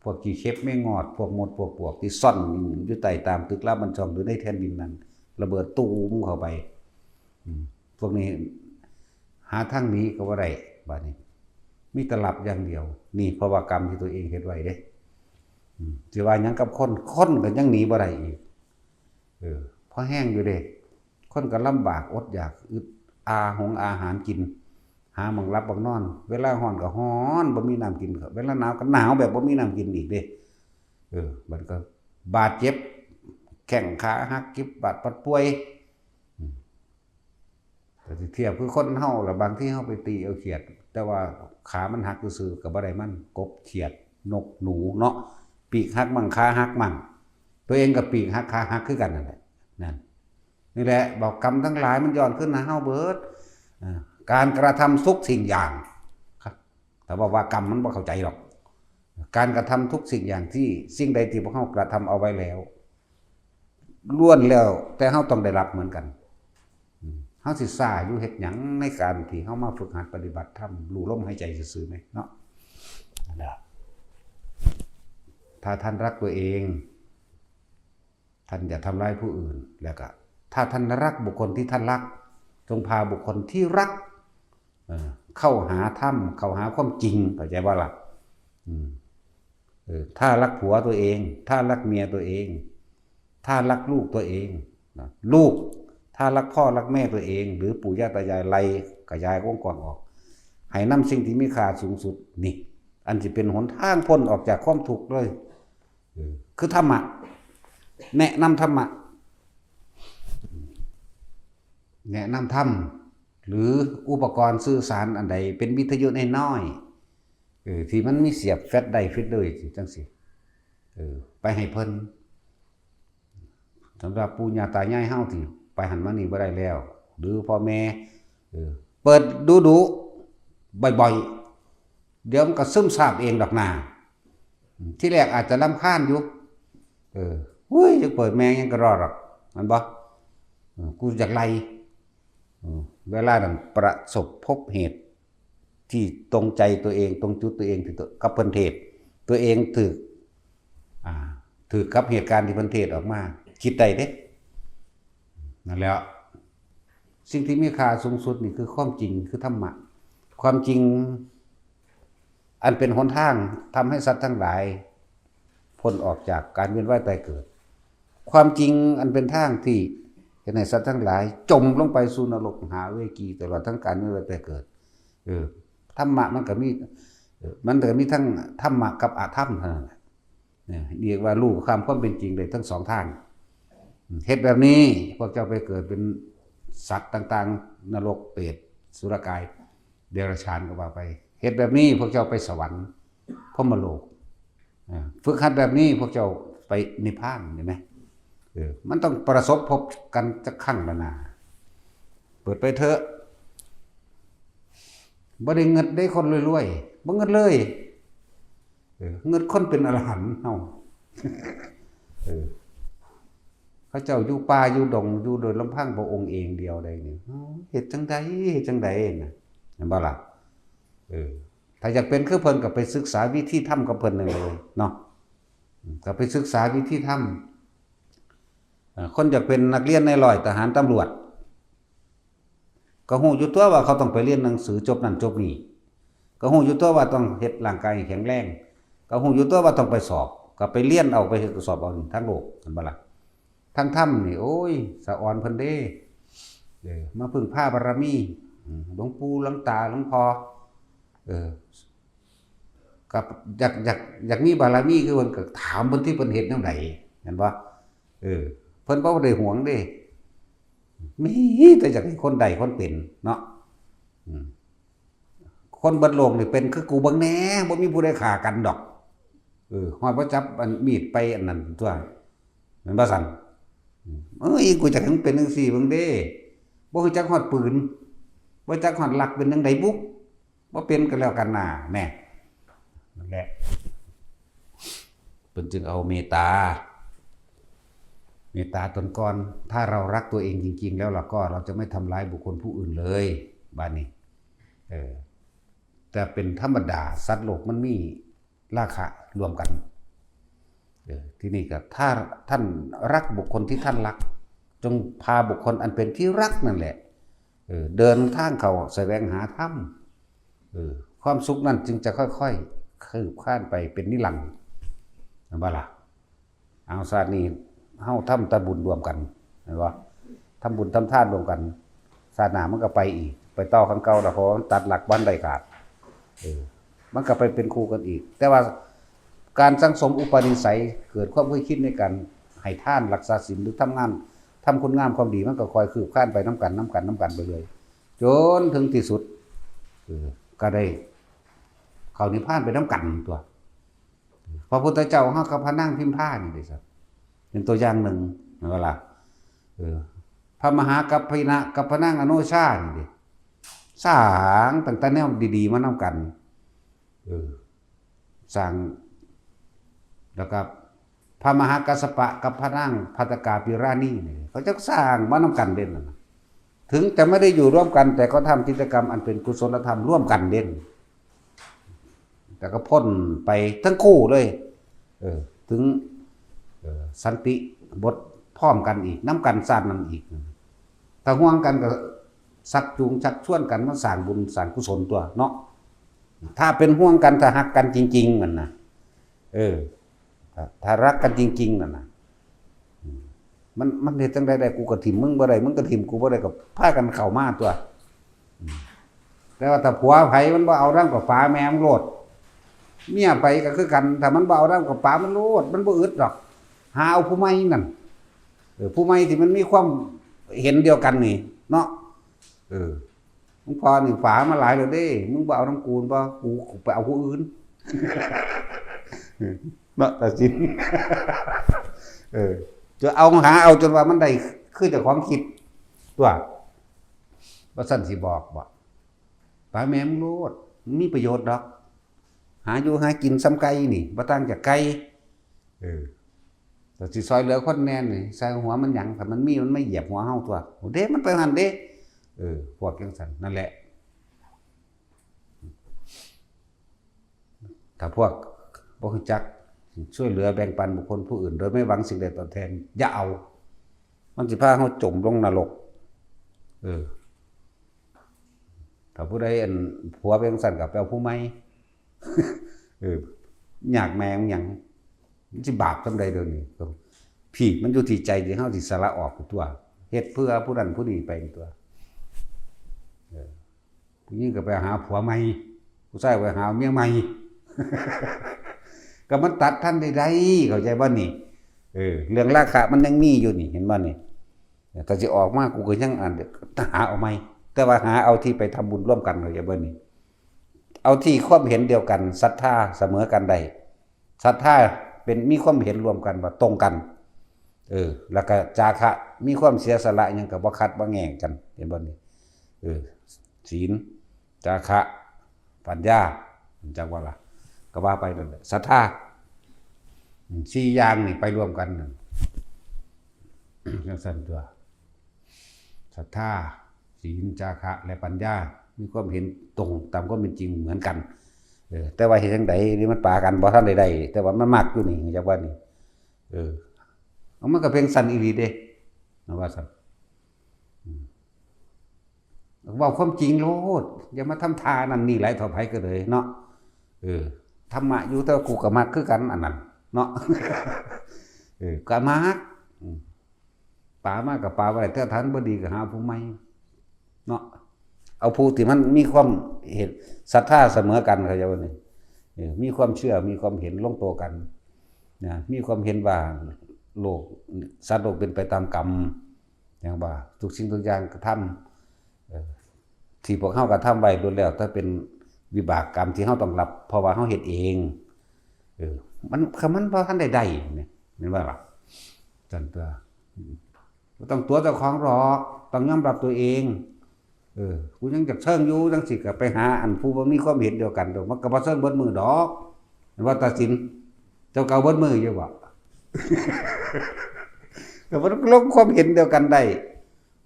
พวกขี้เข็บแม่งอดพวกมดพวกปวกที่ซ่อนอยู่ใต้ตามตึกล่ามบ้านซ่องหรือในแผ่นดินนั้นระเบิดตูมเข้าไปพวกนี้หาทางหนีก็บ่ได้บัดนี้มีแต่หลับอย่างเดียวนี่เพราะว่ากรรมที่ตัวเองเฮ็ดไว้เด้สิว่าหยังกับคนก็ยังหนีบ่ได้อีกเพราะแห้งอยู่เด้คนก็ลำบากอดอยากอึดอาหารกินหาหม้องหลับหม้องนอนเวลาร้อนก็ร้อนบ่มีน้ำกินเวลาหนาวก็หนาวแบบบ่มีน้ำกินอีกเด้มันก็บาดเจ็บแข้งขาหักกิบบาดปัดป่วยแต่เทียบคือคนเฮาล่ะบางที่เฮาไปตีเอาเขียดแต่ว่าขามันหักซื่อๆก็บ่ได้มันกบเขียดนกหนูเนาะปีกหักมั่งขาหักมั่งตัวเองก็ปีกหักขาหักคือกันนั่นแหละนี่แหละบอกกรรมทั้งหลายมันย้อนขึ้นนะเฮาเบิดการกระทำทุกสิ่งอย่างแต่ว่ากรรมมันบ่เข้าใจหรอกการกระทำทุกสิ่งอย่างที่สิ่งใดที่พวกเฮากระทำเอาไว้แล้วล้วนแล้วแต่เฮาต้องได้รับเหมือนกันเฮาสิซ่าอยู่เฮ็ดหยังในการที่เฮามาฝึกหัดปฏิบัติธรรมรู้ลมหายใจซื่อๆมั้ยเนาะถ้าท่านรักตัวเองท่านอย่าทำร้ายผู้อื่นแล้วก็ถ้าท่านรักบุคคลที่ท่านรักจงพาบุคคลที่รักเข้าหาธรรมเข้าหาความจริงเข้าใจว่าล่ะถ้ารักผัวตัวเองถ้ารักเมียตัวเองถ้ารักลูกตัวเองลูกถ้ารักพ่อรักแม่ตัวเองหรือปู่ย่าตายายไล่กระจายวงกว้างออกให้นำสิ่งที่มีค่าสูงสุดนี่อันสิเป็นหนทางพ้นออกจากความทุกข์เลยคือธรรมะแนะนำธรรมะแนะนำธรรมหรืออุปกรณ์สื่อสารอันใดเป็นวิทยุน้อยที่มันมีเสียบแฟลชได้ฟิตเลยจังสิไปให้เพิ่นสำหรับปู่ย่าตายายเฮาที่ไปหันมานี่บ่ได้แล้วหรือพ่อแม่เปิดดูบ่อยๆเดี๋ยวมันก็ซึมซาบเองดอกนาที่แรกอาจจะรำคาญอยู่หุ้ยจะเปิดแม่ยังก็รอดหรอกมันบ่กูอยากไล่เวลานั้นประสบพบเหตุที่ตรงใจตัวเองตรงจุดตัวเองที่กับเพิ่นเทศตัวเองถือกับเหตุการณ์ที่เพิ่นเทศออกมา คิดได้เด้นั่นแหละสิ่งที่มีค่าสูงสุดนี่คือความจริงคือธรรมะความจริงอันเป็นหนทางทำให้สัตว์ทั้งหลายพ้นออกจากการเวียนว่ายตายเกิดความจริงอันเป็นทางที่จะให้สัตว์ทั้งหลายจมลงไปสู่นรกหาเวกีตลอดทั้งการเวียนว่ายตายเกิดธรรมะมันก็มีทั้งธรรมะกับอธรรมเท่านั้นเนี่ยเรียกว่ารู้ความเป็นจริงได้ทั้งสองทางเฮ็ดแบบนี้พวกเจ้าไปเกิดเป็นสัตว์ต่างๆนรกเปรตสุรกายเดรัจฉานก็ว่าไปเฮ็ดแบบนี้พวกเจ้าไปสวรรค์พรหมโลกฝึกหัดแบบนี้พวกเจ้าไปนิพพานเห็นไหมมันต้องประสบพบกันจะครั้งละนาเปิดไปเถอะบ่ได้เงินได้คนรวยๆบ่เงินเลยเงินคนเป็นอรหันต์เฮาเขาเจ้าอยู่ป่าอยู่ดงอยู่โดยลำพังพระองค์เองเดียวได้นี่เฮ็ดจังไดน่ะเห็นบ่ล่ะถ้าอยากเป็นคือเพิ่นก็ไปศึกษาวิธีทำกับเพิ่นเลยเนาะก็ไปศึกษาวิธีทำคนอยากเป็นนักเรียนในร้อยทหารตำรวจก็ฮู้อยู่ตัวว่าเขาต้องไปเรียนหนังสือจบนั่นจบนี่ก็ฮู้อยู่ตัวว่าต้องเฮ็ดร่างกายแข็งแรงก็ฮู้อยู่ตัวว่าต้องไปสอบก็ไปเรียนเอาไปสอบเอาทั้งโลกเห็นบ่ล่ะทั้งถ้ำนี่โอ้ยสะอ่อนเพิ่นเด้มาพึ่งพาบารมีหลวงปู่หลวงตาหลวงพ่อกับอยากมีบารมีคือเพิ่นก็ถามเพิ่นที่เพิ่นเฮ็ดแนวใดเห็นบ่เพิ่นบ่ได้หวงเด้มีแต่อยากให้คนใดคนเป็นเนาะคนเบิดโลกนี่เป็นคือกูเบิ่งแหน่บ่มีผู้ใดฆ่ากันดอกฮอดบ่จับอันมีดไปอันนั้นตัวแม่นบ่ซั่นกูจักให้มันเป็นจังซี่เบิ่งเด้บ่รู้จักฮอดปืนบ่จักฮอดหลักเป็นจังไดบุบ่เป็นกันแล้วกันน่ะแน่นั่นแหละเพิ่นจึงเอาเมตตาตนก่อนถ้าเรารักตัวเองจริงๆแล้วเราจะไม่ทำร้ายบุคคลผู้อื่นเลยบาดนี้แต่เป็นธรรมดาสัตว์โลกมันมีราคะรวมกันที่นี่ก็ถ้าท่านรักบุคคลที่ท่านรักจงพาบุคคลอันเป็นที่รักนั่นแหละเดินทางเขาแสวงหาธรรมความสุขนั้นจึงจะค่อยๆคืบคลานไปเป็นนิรันดร์นะบ่ล่ะเอาซานี้เฮาทำตะบุญรวมกันเห็นบ่ทำบุญทำทานรวมกันศาสนามันก็ไปอีกไปต่อคันเก่าแล้วพอตัดหลักบ้านได้ขาดมันก็ไปเป็นคู่กันอีกแต่ว่าการสังสมอุปนิสัยเกิดความเคยคิดในการให้ทานรักษาศีลหรือทำงานทำคุณงามความดีมันก็คอยคืบคลานไปน้ำกันไปเลยจนถึงที่สุดก็ได้เข้านิพพานไปน้ำกันตัวพระพุทธเจ้าเฮากับพระนางพิมพานี่เด้ครับเป็นตัวอย่างหนึ่งเวลาพระมหากัปปินะกับพระนางอโนชานี่เด้สร้างตั้งแต่แนวดีๆมาน้ำกันสร้างแล้วก็พระมหากัสสปะกับพระนางภัตตกาปิรานีนี่เขาจะสร้างมาน้ำกันเด่นถึงแต่ไม่ได้อยู่ร่วมกันแต่ก็ทำกิจกรรมอันเป็นกุศลธรรมร่วมกันเด่นแต่ก็พ้นไปทั้งคู่เลยถึงสันติบทพร้อมกันอีกน้ำกันสร้างนั่นอีกถ้าห่วงกันก็สักจูงชักชวนกันมาสร้างบุญสร้างกุศลตัวเนาะถ้าเป็นห่วงกันถ้าหักกันจริงๆนั่นนะถ้ารักกันจริงๆนั่นนะมันเฮ็ดจังได๋ได้กูก็ถิ่มมึงบ่ได้มึงก็ถิ่มกูบ่ได้ก็พากันเข้ามาตัวแต่ว่าถ้าผัวไผมันบ่เอาร่างกับฟ้าแม่มันโลดเมียไปก็คือกันถ้ามันบ่เอาร่างกับฟ้ามันโลดมันบ่อึดดอกหาเอาผู้ใหม่นั่นผู้ใหม่ที่มันมีความเห็นเดียวกันนี่เนาะมึงพอนี่ฝามาหลายแล้วเด้มึงบ่เอาน้ำกูบ่กูไปเอาผู้อื่นเนาะตัดสินจะเอาหาเอาจนว่ามันได้คือเจ้าของคิดตัวว่าซั่นสิบอกบ่ปลาแม่มึงโลดมีประโยชน์ดอกหาอยู่หากินซ้ำไก่นี่บ่ต่างจากไก่แต่สิซอยเหลือคนแน่นนี่ใส่หัวมันหยังถ้ามันมีมันไม่เหยียบหัวเฮาตัวโหเด้มันไปหั่นเด้พวกจังซั่นนั่นแหละถ้าพวกบ่รู้จักช่วยเหลือแบ่งปันบุคคลผู้อื่นโดยไม่หวังสิ่งใดตอบแทนอย่าเอา มันสิพาเฮาจมลงนรกถ้าผู้ใดอันผัวเป็นสั่นก็ไปเอาผู้ใหม่ยากแม่งหยังมันสิบาปซำใดเด้อนี่พี่มันอยู่ที่ใจที่เฮาสิสละออกตัวเฮ็ดเพื่อผู้นั้นผู้นี้ไปตัวผู้หญิงก็ไปหาผัวใหม่ผู้ชายไปหาเมียใหม่ก็มันตัดท่านได้เข้าใจบ่นี่เรื่องราคะมันยังมีอยู่นี่เห็นบ่นี่ถ้าสิออกมากูก็ยังหาเอาใหม่แต่ว่าหาเอาที่ไปทำบุญร่วมกันเข้าใจบ่นี่เอาที่ความเห็นเดียวกันศรัทธาเสมอกันได้ศรัทธาเป็นมีความเห็นรวมกันว่าตรงกันแล้วก็จาคะมีความเสียสละหยังก็บ่ขัดบ่แง่งกันเห็นบ่นี่ศีลจาคะปัญญาจักว่าล่ะก็ว่าไปนั่นแหละศรัทธา4อย่างนี่ไปรวมกันนั่นจังซั่นตัวศรัทธาศีลจาคะและปัญญามีความเห็นตรงตามความเป็นจริงเหมือนกันแต่ว่าเฮ็ดจังไดนี่มันปากันบ่ทันได้แต่ว่ามันมักอยู่นี่จักว่านี่มันก็เป็นสันอีหลีเด้นะว่าซั่นเว้าความจริงโลดอย่ามาทำทานั่นนี่หลายเท่าไผก็เลยเนาะธรรมะอยู่แต่กูก็มักคือกันอันนั้นเนาะก็มักปามากับปาบ่ได้แต่ทันบ่ดีก็หาผู้ใหม่เนาะเอาผู้ที่มันมีความเห็นศรัทธาเสมอกันเข้าใจบ่นี่มีความเชื่อมีความเห็นลงตัวกันนะมีความเห็นว่าโลกสัตว์โลกเป็นไปตามกรรมอย่างว่าทุกสิ่งทุกอย่างกระทำที่พวกเฮากระทำไว้ล้วนแล้วถ้าเป็นวิบากกรรมที่เฮาต้องรับเพราะว่าเฮาเฮ็ดเองมันบ่ทันได้เนี่ยเห็นว่าล่ะจันตัวบ่ต้องตัวเจ้าของหรอกต้องยอมรับตัวเองกูยังจักเชิงอยู่จังสิก็ไปหาอันผู้บ่มีความเห็นเดียวกันดอกมันก็บ่เชิงเบิดมือดอกว่าตัดสินเจ้าเก่าเบิดมืออยู่บ่ก็บ่ลงความเห็นเดียวกันได้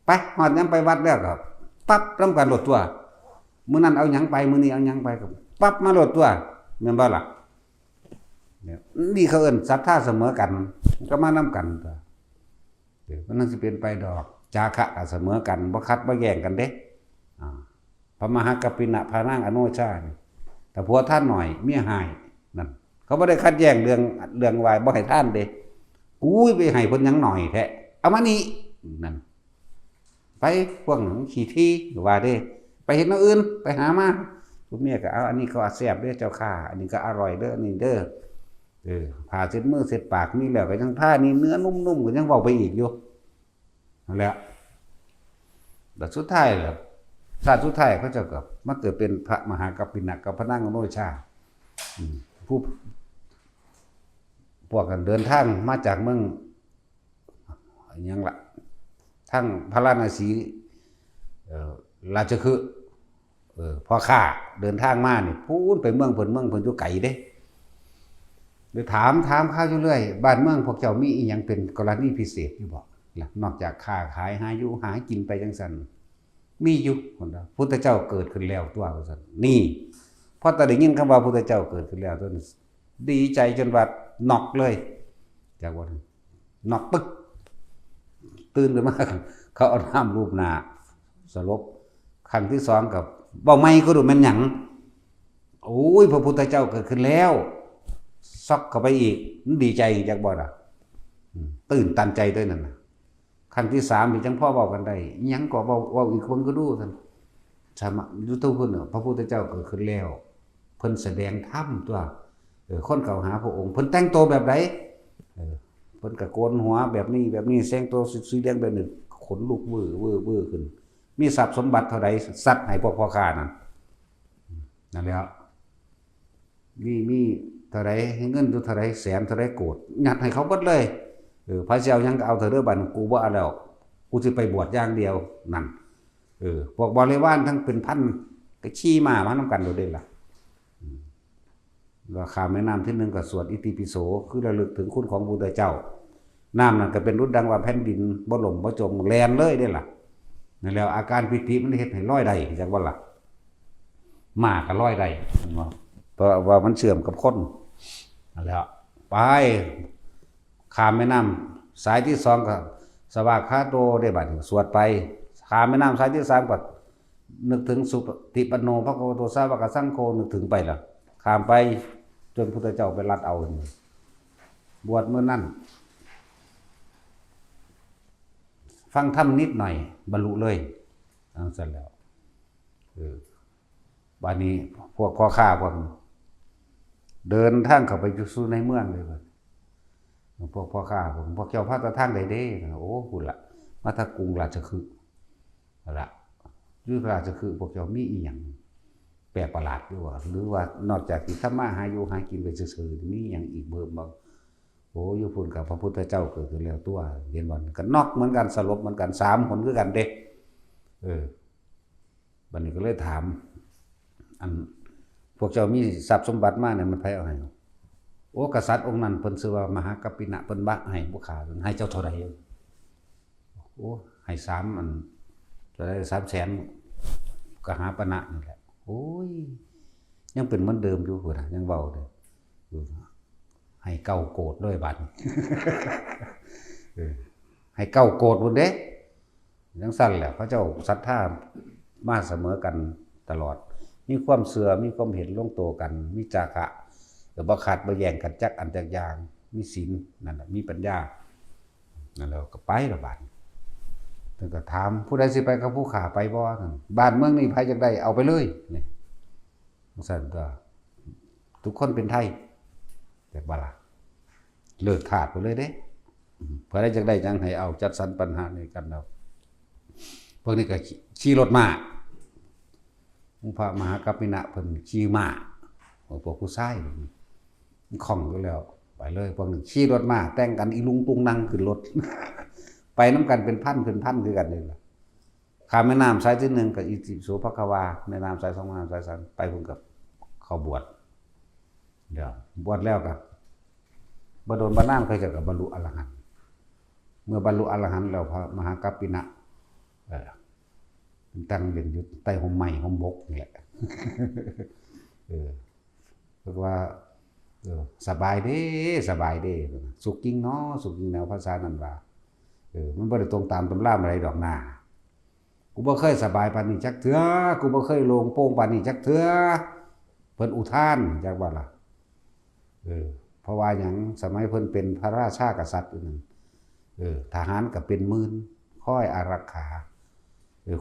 ไปฮอดยามไปวัดแล้วก็ปั๊บนำกันโลดตัวมื้อนั้นเอาหยังไปมื้อนี้เอาหยังไปก็ปั๊บมาโลดตัวแม่นบ่ล่ะเนี่ยนี่เขาเอิ้นศรัทธาเสมอกันก็มานำกันตัวมันนั่นสิเป็นไปดอกจาคะก็เสมอกันบ่ขัดบ่แย้งกันเด้พระมหากัปปินะพระนางอโนชาแต่ผัวท่านหน่อยเมียหายนั่นเขาบ่ได้ขัดแย้งเรื่องวายบ่ให้ท่านเด้กูไปให้เพิ่นหยังหน่อยแท้เอามานี่นั่นไปพวกหนังขี้ที่ว่าเด้ไปเฮ็ดแนวอื่นไปหามาผู้เมียก็เอาอันนี้ก็แซ่บเด้อเจ้าข้าอันนี้ก็อร่อยเด้ออันนี้เด้อผ้าเช็ดมือเช็ดปากนี่แล้วก็ยังผ้านี่เนื้อนุ่มๆก็ยังเว้าไปอีกอยู่นั่นแหละแต่สุดท้ายแล้วชาติสุดท้ายเขาจะกับมาเกิดเป็นพระมหากัปปินะกับพระนางอโนชาผู้พวกกันเดินทางมาจากเมืองยังละทั้งพระราณสีราชคฤห์พ่อข้าเดินทางมานี่พูนไปเมืองเพิ่นอยู่ไกลเด้ไปถามข้าวอยู่เรื่อยบ้านเมืองพวกเจ้ามีอีหยังเป็นกรณีพิเศษอยู่บ่ล่ะนอกจากค้าขายหาอยู่หากินไปจังซั่นมีอยู่คนละพุทธเจ้าเกิดขึ้นแล้วตัวว่าซั่นนี่พอตะได้ยินคำว่าพุทธเจ้าเกิดขึ้นแล้วตัวนั้นดีใจจนว่าน็อกเลยจากว่าน็อกปึ๊กตื่นขึ้นมาเขาเอาน้ำรูปหน้าสลบครั้งที่2กับเว้าใหม่ก็ดูแม่นหยังโอ้ยพระพุทธเจ้าเกิดขึ้นแล้วซอกเข้าไปอีกดีใจจักบ่ล่ะตื่นตันใจด้วยนั่นน่ะขั้นที่3นี่จังพ่อเว้ากันได้อิหยังก็เว้าอีกคนก็ดูซั่นสามอยู่ตัวเพิ่นพระพุทธเจ้าเกิดขึ้นแล้วเพิ่นแสดงธรรมตัวคนเข้าหาพระองค์เพิ่นแต่งตัวแบบใดเพิ่นก็โกนหัวแบบนี้แต่งตัวสีแดงแบบนี้ขนลุกวื้อขึ้นมีทรัพย์สมบัติเท่าใดซัดให้พวกพ่อค้านั่นแหละมีเท่าใดเงินเท่าใดแสนเท่าใดโกรธยัดให้เขาเบิดเลยพระเจ้ายังก็เอาเถอะเด้อบัดกูบ่เอาแล้วกูสิไปบวชอย่างเดียวนั่นพวกบริวารทั้งเป็นพันก็ขี่ม้านำกันโดดเด่นล่ะว่าข้ามแม่น้ำที่1ก็สวดอิติปิโสคือระลึกถึงคุณของพระพุทธเจ้าน้ำนั่นก็เป็นรุดดังว่าแผ่นดินบ่ล่มบ่จมแล่นเลยเด้ล่ะนั่นแล้วอาการปิติมันเฮ็ดให้ลอยได้จักว่าล่ะม้าก็ลอยได้เพราะว่ามันเชื่อมกับคนนั่นแหละไปข้ามแม่น้ำสายที่2ก็ สวากขาโตได้บัดนี้สวดไปข้ามแม่น้ำสายที่3ก็นึกถึงสุปฏิปันโนภควโตสาวกสังโฆนึกถึงไปล่ะข้ามไปจนพุทธเจ้าไปรัดเอาบวชเมื่อนั้นฟังธรรมนิดหน่อยบรรลุเลยนั่นเสร็จแล้วบัดนี้พวกพ่อข้าพวกเดินทางเข้าไปสู่ในเมืองเลยพวกพ่อข้าพวกเจ้าพระตะทางใดเด้โอ้พุ่นล่ะมาถ้ากรุงราชคฤห์ล่ะอยู่ราชคฤห์พวกเจ้ามีอีหยังแปลกประหลาดด้วยหรือว่านอกจากที่ทำมาหาอยู่หากินไปซื่อๆมีหยังอีกเบิ่มบ่โอ้อยู่พุ่นกับพระพุทธเจ้าเกิดขึ้นแล้วตัวเห็นบ่กันนอกเหมือนกันสลบเหมือนกัน3คนคือกันเด้บัดนี้ก็เลยถามอันพวกเจ้ามีทรัพย์สมบัติมาเนี่ยมันไผเอาให้โอ้กษัตริย์องค์นั้นเพิ่นชื่อว่ามหากัปปินะเพิ่นบะให้บ่ขาดให้เจ้าเท่าใดโอ้ให้3อันจะได้300,000กหาปณะนี่แหละโอ้ยยังเป็นเหมือนเดิมอยู่พุ่นน่ะยังเว้าเด้ให้เก้าโกฏด้วยบัดให้เก้าโกฏพุ่นเด้จังซั่นแหละพระเจ้าศรัทธามาเสมอกันตลอดมีความเสื่อมีความเห็นลงตัวกันมีจาคะบ่ขัดบ่แย่งกันจักอันจักอย่างมีศีลนั่นน่ะมีปัญญานั่นแล้วก็ไปละบาดถึงก็ถามผู้ใดสิไปกับผู้ข้าไปบ่นั่นบ้านเมืองนี้ไผจักได้เอาไปเลยนี่จังซั่นก็ทุกคนเป็นไทยแต่บ่ล่ะเลิกทาสไปเลยเด้เพื่อได้จักได้จังให้เอาจัดสรรปัญหานี้กันเอาพวกนี้ก็ขี่รถม้าพระมหากัปปินะเพิ่นขี่ม้าพวกผู้ชายคล่องอยู่แล้วไปเลยพวกนึงขี่รถม้าแต่งกันอีลุงตุงนั่งขึ้นรถ ไปนำกันเป็นพันคือกันนี่ล่ะข้ามแม่น้ำสายที่1กับอิติปิโสภควาแม่น้ำสาย2แม่น้ำสาย3ไปเพิ่นกับเข้าบวชเดี๋ยวบวชแล้วก็บ่โดนบ่นานเขาจะก็บรรลุอรหันต์เมื่อบรรลุอรหันต์แล้วพระมหากัปปินะตั้งเป็นอยู่ใต้ห่มไม้ห่มบกนี่แหละเรียกว่าสบายเด้สุขจริงเนาะสุขจริงแนวภาษานั้นว่ามันบ่ได้ตรงตามตำราอะไรดอกหน้ากูบ่เคยสบายปานนี้จักเทื่อกูบ่เคยโล่งโปร่งปานนี้จักเทื่อเพิ่นอุทานจักว่าล่ะเพราะว่าหยังสมัยเพิ่นเป็นพระราชากษัตริย์อยู่นั่นทหารก็เป็นหมื่นคอยอารักขา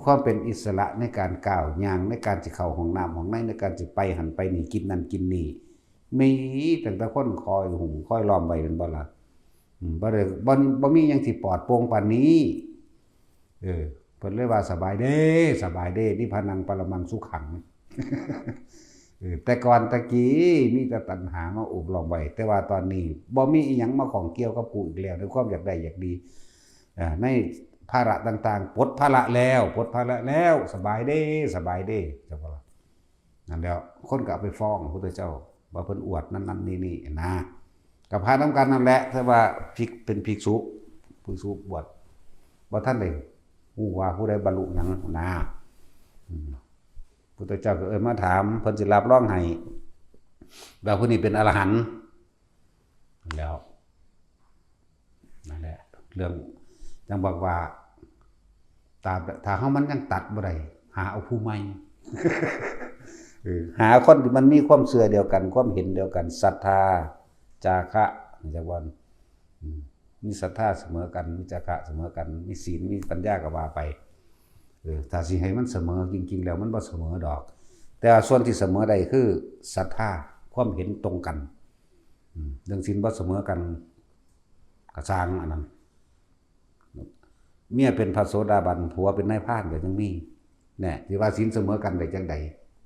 ความเป็นอิสระในการก้าวย่างในการสิเข้าห้องน้ำห้องในการสิไปหันไปนี่กินนั่นกินนี่มีตั้งแต่คนคอยหุงคอยล้อมไว้เป็นบ่ล่ะบ่มีหยังสิปลอดโปร่งปานนี้เพิ่นเลยว่าสบายเด้นิพพานังปรมังสุขังแต่ก่อนตะกี้มีแต่ตัณหามาอุบล้อมไว้แต่ว่าตอนนี้บ่มีอีหยังมาของเกี่ยวกับกูอีกแล้วในความอยากได้อยากดีในภาระต่างๆปลดภาระแล้วสบายเด้จังว่านั่นแล้วคนก็เอาไปฟ้องพระพุทธเจ้าว่าเพิ่นอวดนั่นนี่นะก็พานํกันนั่นแหละแต่ว่าเป็นภิกษุบวชบ่ทันได้ฮู้ว่าผู้ใดบรรลุหยังนะพุทธเจ้าก็มาถามเพิ่นสิรับรองให้ว่าผู้นี้เป็นอรหันต์แล้วนั่นแหละเรื่องจังบอกว่าถ้าเฮามันยังตัดบ่ได้หาเอาผู้ใหม่ หาคนที่มันมีความเชื่อเดียวกันความเห็นเดียวกันศรัทธาจาคะจังว่ามีศรัทธาเสมอกันมีจาคะเสมอกันมีศีลมีปัญญาก็ว่าไปถ้าสิให้มันเสมอจริงๆแล้วมันบ่เสมอดอกแต่ส่วนที่เสมอได้คือศรัทธาความเห็นตรงกันเรื่องศีลบ่เสมอกันก็สร้างอันนั้นเมียเป็นพระโสดาบันผัวเป็นนายพรานก็ยังมีแน่ที่ว่าศีลเสมอกันได้จังใด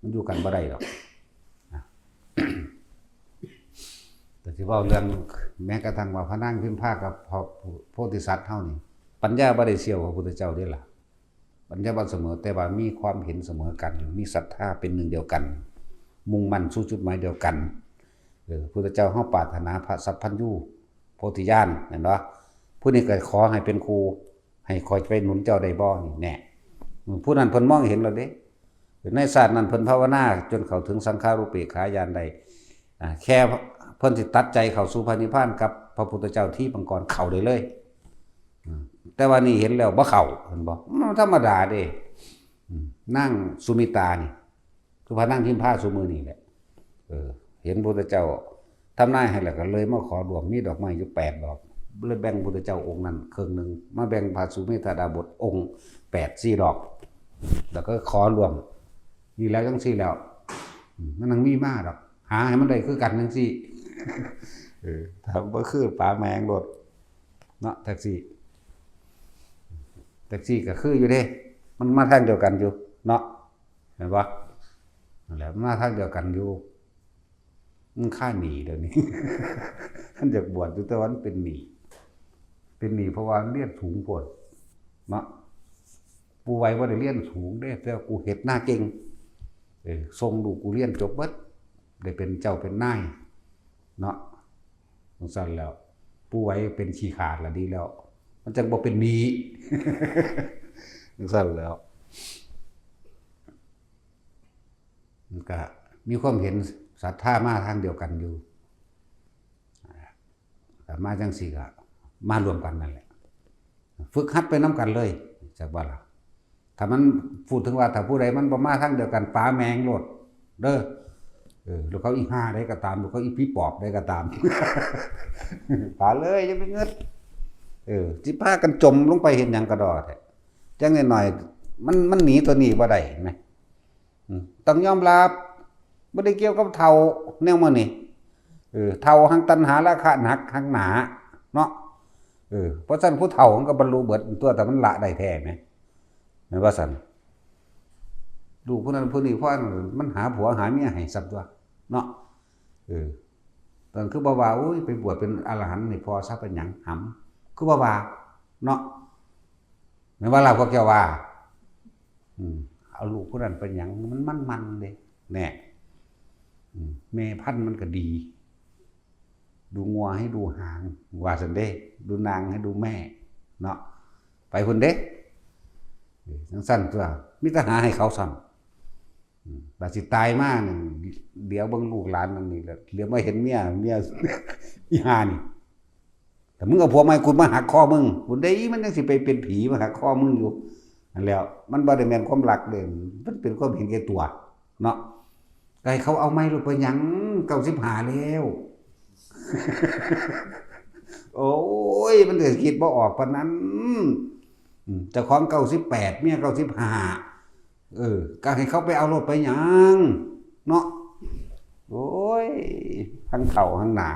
มันอยู่กันบ่ได้หรอกแต่ที่ว่าเรื่องแม้กระทั่งว่าพระนางพิมพากับโพธิสัตว์เฮานี่ปัญญาบ่ได้เสี่ยวกับพระพุทธเจ้าเด้ล่ะปัญญาบ่เสมอแต่ว่ามีความเห็นเสมอกันมีศรัทธาเป็นหนึ่งเดียวกันมุ่งมั่นสู่จุดหมายเดียวกันพระพุทธเจ้าเฮาปรารถนาพระสัพพัญญูโพธิญาณเห็นบ่ผู้นี้ก็ขอให้เป็นครูให้คอยไปหนุนเจ้าได้บ่นี่แน่ผู้นั้นเพิ่นมองเห็นแล้วเด้ในศาสตร์นั้นเพิ่นภาวนาจนเข้าถึงสังขารุปเปกขายานได้แค่เพิ่นสิตัดใจเข้าสู่พระนิพพานกับพระพุทธเจ้าที่ปางก่อนเข้าได้เลย แต่ว่านี่เห็นแล้วบ่เข้าเห็นบ่มันธรรมดาเด้นั่งสุมิตานี่คือพระนั่งพิมพ์ผ้าสุมือนี่แหละเห็นพระพุทธเจ้าทำนายให้แล้วก็เลยมาขอรวมมีดอกไม้อยู่8 ดอกเลยแบ่งพระพุทธเจ้าองค์นั้นครึ่งนึงมาแบ่งพระสุเมธาดาบทองค์4 ดอกแล้วก็ขอรวมนี่แล้วจังซี่แล้วมันนังมีมาดอกหาให้มันได้คือกันจังซี่ถ้าบ่คือปลาแมงโลดเนาะแท็กซี่ก็คืออยู่เด้มันมาทางเดียวกันอยู่เนาะเห็นบ่นั่นแหละมาทางเดียวกันอยู่มันค่าหนีเดี๋ยวนี้ ท่านอยากบวชอยู่แต่ว่าเป็นหนีเพราะว่าเรียนสูงโพดเนาะปูไว้ว่าได้เรียนสูงเด้แต่กูเฮ็ดหน้าเก่งส่งลูกกูเรียนจบเบิดได้เป็นเจ้าเป็นนายเนาะสงสารแล้วปูไว้เป็นขี้ขาดละดีแล้วมันจังบ่เป็นหนี้ สงสารแล้วมันก็มีความเห็นศรัทธามาทางเดียวกันอยู่แต่มาจังสี่ก็มารวมกันนั่นแหละฝึกหัดไปน้ำกันเลยจากว่าล่ะถ้ามันพูดถึงว่าถ้าผู้ใดมันบ่มาทางเดียวกันปลาแมงโลดเด้อลูกเขาอีห่าได้ก็ตามลูกเขาอีพี่ปอบได้ก็ตาม ปลาเลยอย่าไปเงิดสิพากันจมลงไปเห็นหยังกระดอแท้จังหน่อยมันหนีตัวนี้บ่ได้เห็นไหมต้องยอมรับบ่ได้เกี่ยวกับเฒ่าแนวมื้อนี้เฒ่าหังตัณหาราคะหนักหังหนาเนาะเพราะฉะนั้นผู้เฒ่ามันก็บรรลุเบิดตัวแต่มันละได้แท้แหมแม่นว่าซั่นลูกผู้นั้นผู้นี้เพราะมันหาผัวหาเมียให้ซับตัวเนาะตอนคือบ่ว่าอุ้ยไปบวชเป็นอรหันต์นี่พอซะเป็นหยังหำคือบ่ว่าเนาะแม่นว่าเราก็แก้ว่าเอาลูกผู้นั้นเป็นหยังมันเด้แน่แม่พันธุ์มันก็ดี ดูงัวให้ดูหางว่าซั่นเด้ดูนางให้ดูแม่เนาะไปพุ่นเด้จังซั่นตัวมีแต่หาให้เขาซ้ำบาดสิตายมานี่เดี๋ยวเบิ่งลูกหลานนั่นนี่แล้วเหลือมาเห็นเมีย อีห่านี่แต่มึงเอาผัวใหม่กูมาหักคอมึงพุ่นเด้มันจังสิไปเป็นผีมาหักคอมึงอยู่นั่นแล้วมันบ่ได้แม่นความรักเด้มันเป็นความเห็นแก่ตัวเนาะก็ให้เขาเอาไม้ลงไปหยัง95แล้ว โอ้ยมันเกิดคิดบ่ออกปานนั้นเจ้าของ98เมีย95ก็ให้เขาไปเอารถไปหยังเนาะโอ้ยทั้งเข่าทั้งหนา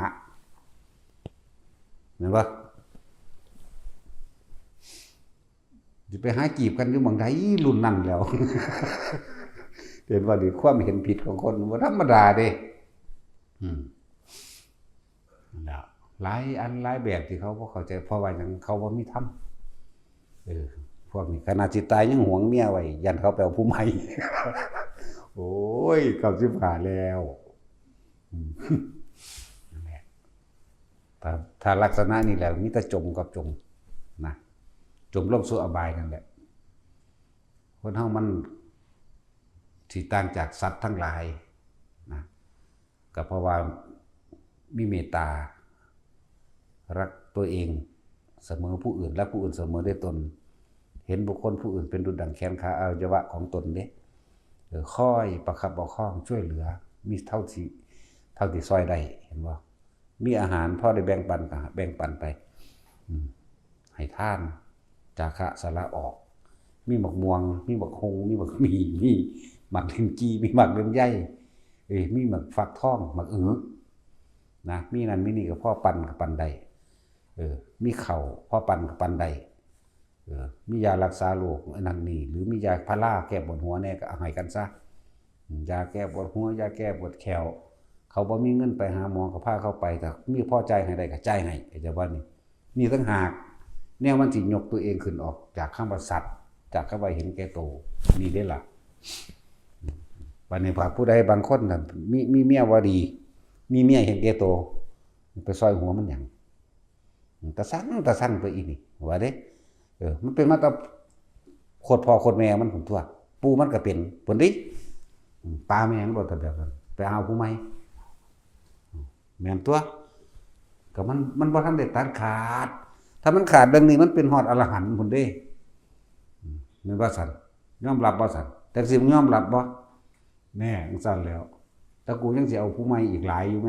เห็นปะจะไปหาจีบกันอยู่บางไดรุ่นนั่นแล้ว เห็นว่าดิความเห็นผิดของคนว่าธรรมดาเด้หลายอันหลายแบบที่เขาบ่เข้าใจเพราะว่าหยังเขาบ่มีธรรมพวกนี้ขนาดจิตตายยังหวงเมียไว้ยันเขาไปเอาผู้ใหม่ โอ้ย95แล้วนั่นแหละถ้าลักษณะนี้แล้วมีแต่จมกับจมนะจมลงสู่อบายนั่นแหละคนเฮามันสิต่างจากสัตว์ทั้งหลายนะก็เพราะว่ามีเมตตารักตัวเองเสมอผู้อื่นและผู้อื่นเสมอด้วยตนเห็นบุคคลผู้อื่นเป็นดุจดั่งแขนขาอวัยวะของตนเด้ค่อยประคับประคองช่วยเหลือมีเท่าที่ซอยได้เห็นบ่มีอาหารพอได้แบ่งปันก็แบ่งปันไปให้ทานจาคะสละออกมีหมกม่วงมีหมกฮงมีหมกมีหมักลิ้นจีมีหมักลิ้นใหญ่มีหมักฟักทองหมักนะมีนั่นมีนี่ก็พ่อปันกับปันใดมีเข่าพ่อปันกับปันใดมียารักษาโรคอันนั้นนี่หรือมียาพาราแก้ปวดหัวแน่ก็เอาให้กันซะยาแก้ปวดหัวยาแก้ปวดแขวเขาบ่มีเงินไปหาหมอก็พาเข้าไปแต่มีพอใจให้ได้ก็จ่ายให้ไอ้เจ้าว่านี่ตั้งหากแนวมันสิยกตัวเองขึ้นออกจากคำว่าสัตว์จากคำว่าเห็นแก่โตนี่ได้ล่ะบัดนี้พระผู้ใดบางคนน่ะมีเมียว่าดีมีเมียเห็นแก่โตไปซอยหัวมันหยังตะสั่งไปอีนี่ว่าเด้มันเป็นมาแต่โคตรพ่อโคตรแม่มันผมทั่วปู่มันก็เป็นผลดิปลาแม่งบ่ตะแบบนั้นไปเอาผู้ใหม่แม่นตัวก็มันบ่ทันได้ตัดขาด ถ้ามันขาดเรื่องนี้มันเป็นฮอดอรหันต์พุ่นเด้แม่นบ่ซั่นยอมรับบ่ซั่นแต่สิมึงยอมรับบ่แน่จังซั่นแล้วแต่กูยังสิเอาผู้ใหม่อีกหลายอยู่ไหม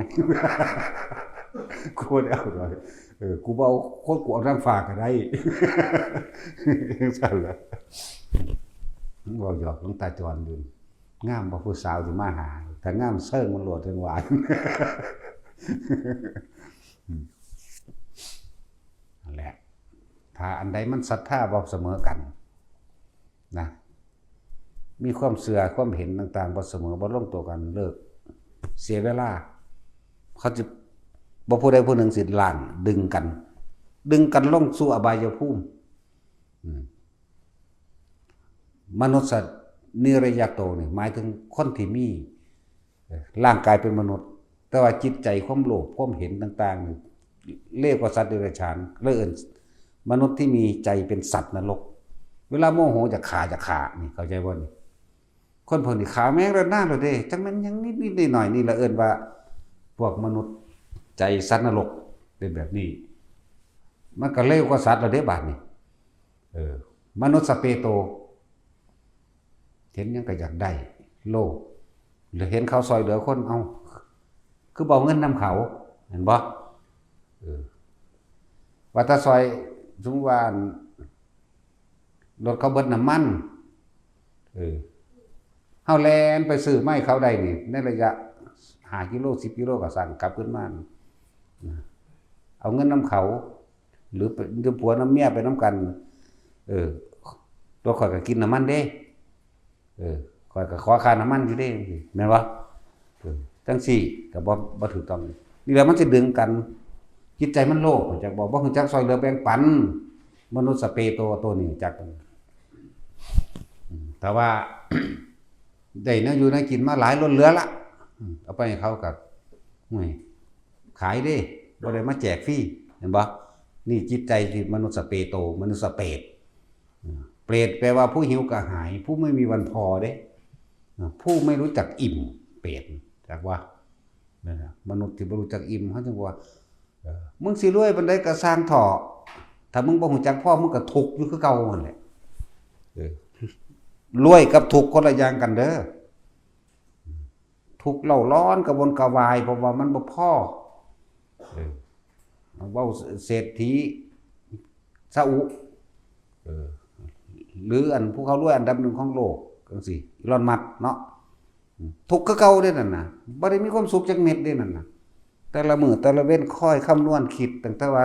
กูบ่ได้เอาดอกกูบ่เอาคนกูเอาทางฝากก็ได้ จังซั่นล่ะมันบอกหยอกหลวงตาจรอยู่งามบ่ผู้สาวสิมาหาถ้างามเซิงมันโลดจังหวาน นั่นแหละถ้าอันใดมันศรัทธาบ่เสมอกันนะมีความเสื่อความเห็นต่างๆบ่เสมอบ่ลงตัวกันเลิกเสียเวลาเขาจะบ่ผู้ใดผู้หนึ่งสิล้างดึงกันลงสู่อบายภูมิมนุษย์สัตว์นิรยโตนี่หมายถึงคนที่มีร่างกายเป็นมนุษย์แต่ว่าจิตใจความโลภความเห็นต่างๆนี่เรียกว่าสัตว์เดรัจฉานเรียกมนุษย์ที่มีใจเป็นสัตว์นรกเวลาโมโหจะฆ่านี่เข้าใจบ่นี่คนพวกนี้ฆ่าแม่งระนาดเลยเด้จังมันยังนิดๆหน่อยๆนี่ละเอิ้นว่าพวกมนุษย์ใจสัตว์นรกเป็นแบบนี้มันก็เลวกว่าสัตว์แล้วเด้บาดนี้มนุษย์สเปโตเห็นยังก็อยากได้โลภหรือเห็นเขาซอยเหลือคนเอาคือบ่เอาเงินนำเขาเห็นบ่ว่าถ้าซอยสมมุติว่ารถเขาเบิดน้ำมันเฮาแล่นไปซื้อไม้เขาได้นี่ในระยะ5 กิโล 10 กิโลก็สั่งกลับขึ้นมาเอาเงินนำเขาหรือผัวน้ำเมียไปน้ำกันตัวข่อยก็กินน้ำมันเด้ข่อยก็ขอค่าน้ำมันอยู่เด้แม่นบ่จังซี่ก็บ่ถูกต้องนี่แหละมันสิดึงกันจิตใจมันโลภจักบ่ฮู้จักซอยเหลือแบ่งปันมนุษย์สเปโตตัวนี้จักแต่ว่า ได้เนื้ออยู่ได้กินมาหลายล้นเหลือละเอาไปให้เขากับขายดิบ่ได้มาแจกฟรีเห็นบ่นี่จิตใจที่มนุษย์สเปโตมนุษย์สเปรตเปรตแปลว่าผู้หิวกระหายผู้ไม่มีวันพอเด้ผู้ไม่รู้จักอิ่มเปรตจักว่ามนุษย์ที่บ่รู้จักอิ่มเขาจึงว่ามึงสิรวยปานใดก็สร้างเถาะถ้ามึงบ่รู้จักพ่อมึงก็ทุกข์อยู่คือเก่านั่นแหละรวยกับทุกข์คนละอย่างกันเด้อทุกข์เล่าร้อนกระวนกระวายเพราะว่ามันบ่พอเว้าเศรษฐีซาอุหรืออันผู้เขารวยอันดับหนึ่งของโลกจังซี่อีลอนมัสก์เนาะทุกข์คือเก่าเด้นั่นน่ะบ่ได้มีความสุขจักเม็ดเด้นั่นน่ะแต่ละมื้อแต่ละเว้นคอยคำนวณคิดตั้งแต่ว่า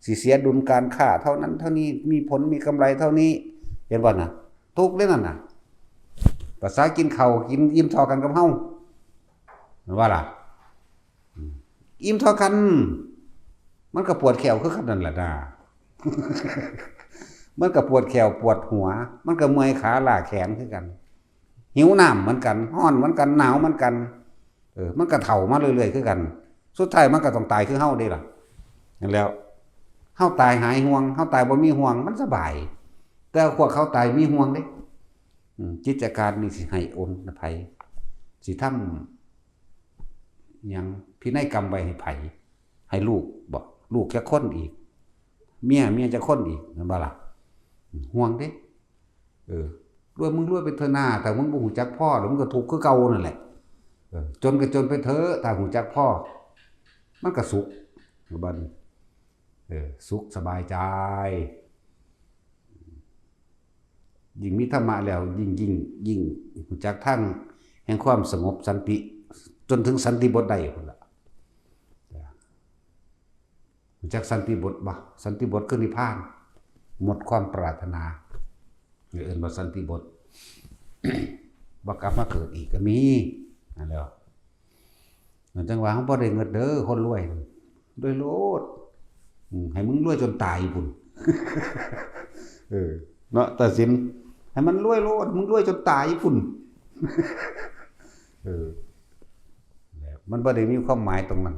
สิเสียดุลการค้าเท่านั้นเท่านี้มีผลมีกำไรเท่านี้เห็นบ่น่ะทุกข์เด้นั่นน่ะภาษากินข้าวกินอิ่มเท่ากันกับเฮาว่าล่ะอิ่มเท่ากันมันก็ปวดแขวคือกันนั่นแหละนะ มันก็ปวดแขวปวดหัวมันก็เมื่อยขาล้าแขนคือกันหิวน้ำเหมือนกันร้อนเหมือนกันหนาวเหมือนกันมันก็เฒ่ามาเรื่อยๆคือกันสุดท้ายมันก็ต้องตายคือเฮาเด้ล่ะนั่นแล้วเฮาตายหายห่วงเฮาตายบ่มีห่วงมันสบายแต่พวกเขาตายมีห่วงเด้กิจการนี่สิให้โอนอภัยสิทำหยังพินัยกรรมไว้ให้ไผให้ลูกบ่ลูกแค่คนอีกเมียจะคนอีกนั่นบ่ล่ะห่วงเด้รวยมึงรวยไปเถอะหน้าแต่มึงบ่ฮู้จักพ่อแล้วมึงก็ทุกข์คือเก่านั่นแหละจนก็จนไปเถอะถ้าฮู้จักพ่อมันก็สุขบัดสุขสบายใจยิ่งมีธรรมะแล้วยิ่งรู้จักทางแห่งความสงบสันติจนถึงสันติบทได้พุ่นล่ะรู้จักสันติบทบ่สันติบทคือนิพพานหมดความปรารถนาเอิ้นว่าสันติบท บ่กลับมาเกิดอีกก็มีนั่นแหละมันจังว่าเฮาบ่ได้เงินเด้อคนรวยด้วยโลดให้มึงรวยจนตายพุ่น เนาะตัดสินให้มันรวยโลดมึงรวยจนตายพุ่น มันบ่ได้มีความหมายตรงนั้น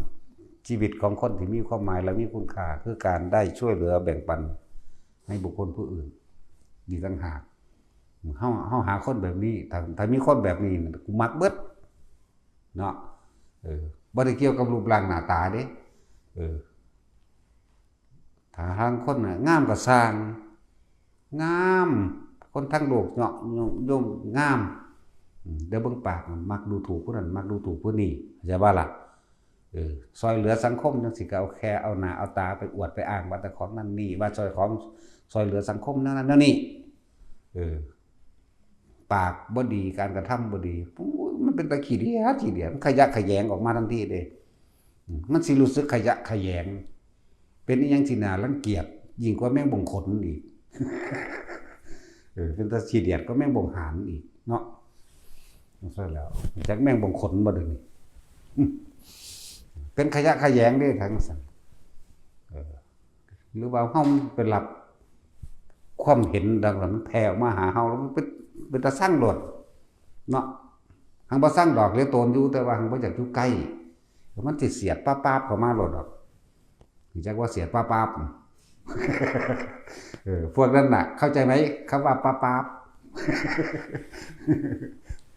ชีวิตของคนที่มีความหมายและมีคุณค่าคือการได้ช่วยเหลือแบ่งปันให้บุคคลผู้อื่นดีต่างหากเฮาหาคนแบบนี้ถ้ามีคนแบบนี้กูมักเบิดเนาะบ่ได้เกี่ยวกับรูปร่างหน้าตาเด้ถ ถ้าทางคนน่ะงามก็สร้างงามคนทั้งโลกเนาะโยมงามเดี๋ยวเบิ่งปากมักดูถูกผู้นั้นมักดูถูกผู้นี้เข้าใจบ่ล่ะซอยเหลือสังคมจังสิก็เอาแค่เอาหน้าเอาตาไปอวดไปอ้างว่าแต่ของนั่นนี่ว่าซอยเหลือสังคมนั้นนี่ปากบ่ดีการกระทำบ่ดีมันเป็นตะขี้เดียดมันขยะแขยงออกมาทันทีเด้มันสิรู้สึกขยะแขยงเป็นอีหยังที่น่ารังเกียจยิ่งกว่าแมงบ่งขนอีกเป็นตะขี้เดียดก็แมงบ่งหานอีกเนาะใช่แล้วจากแมงบ่งขนบ่เด้นี่เป็นขยะแขยงเด้ทั้งสั่นหรือว่าเฮาไปรับความเห็นดังนั้นมันแผ่ออกมาหาเฮาแล้วมันเป็นตาสร้างโลดเนาะหังบ่สร้างดอกเหลือโตนอยู่แต่ว่าหังบ่อยากอยู่ใกล้มันสิเสียดป๊าบๆเข้ามาโลดดอกรู้จักว่าเสียดป๊าบพวกนั้นน่ะเข้าใจไหมคำว่าป๊าบ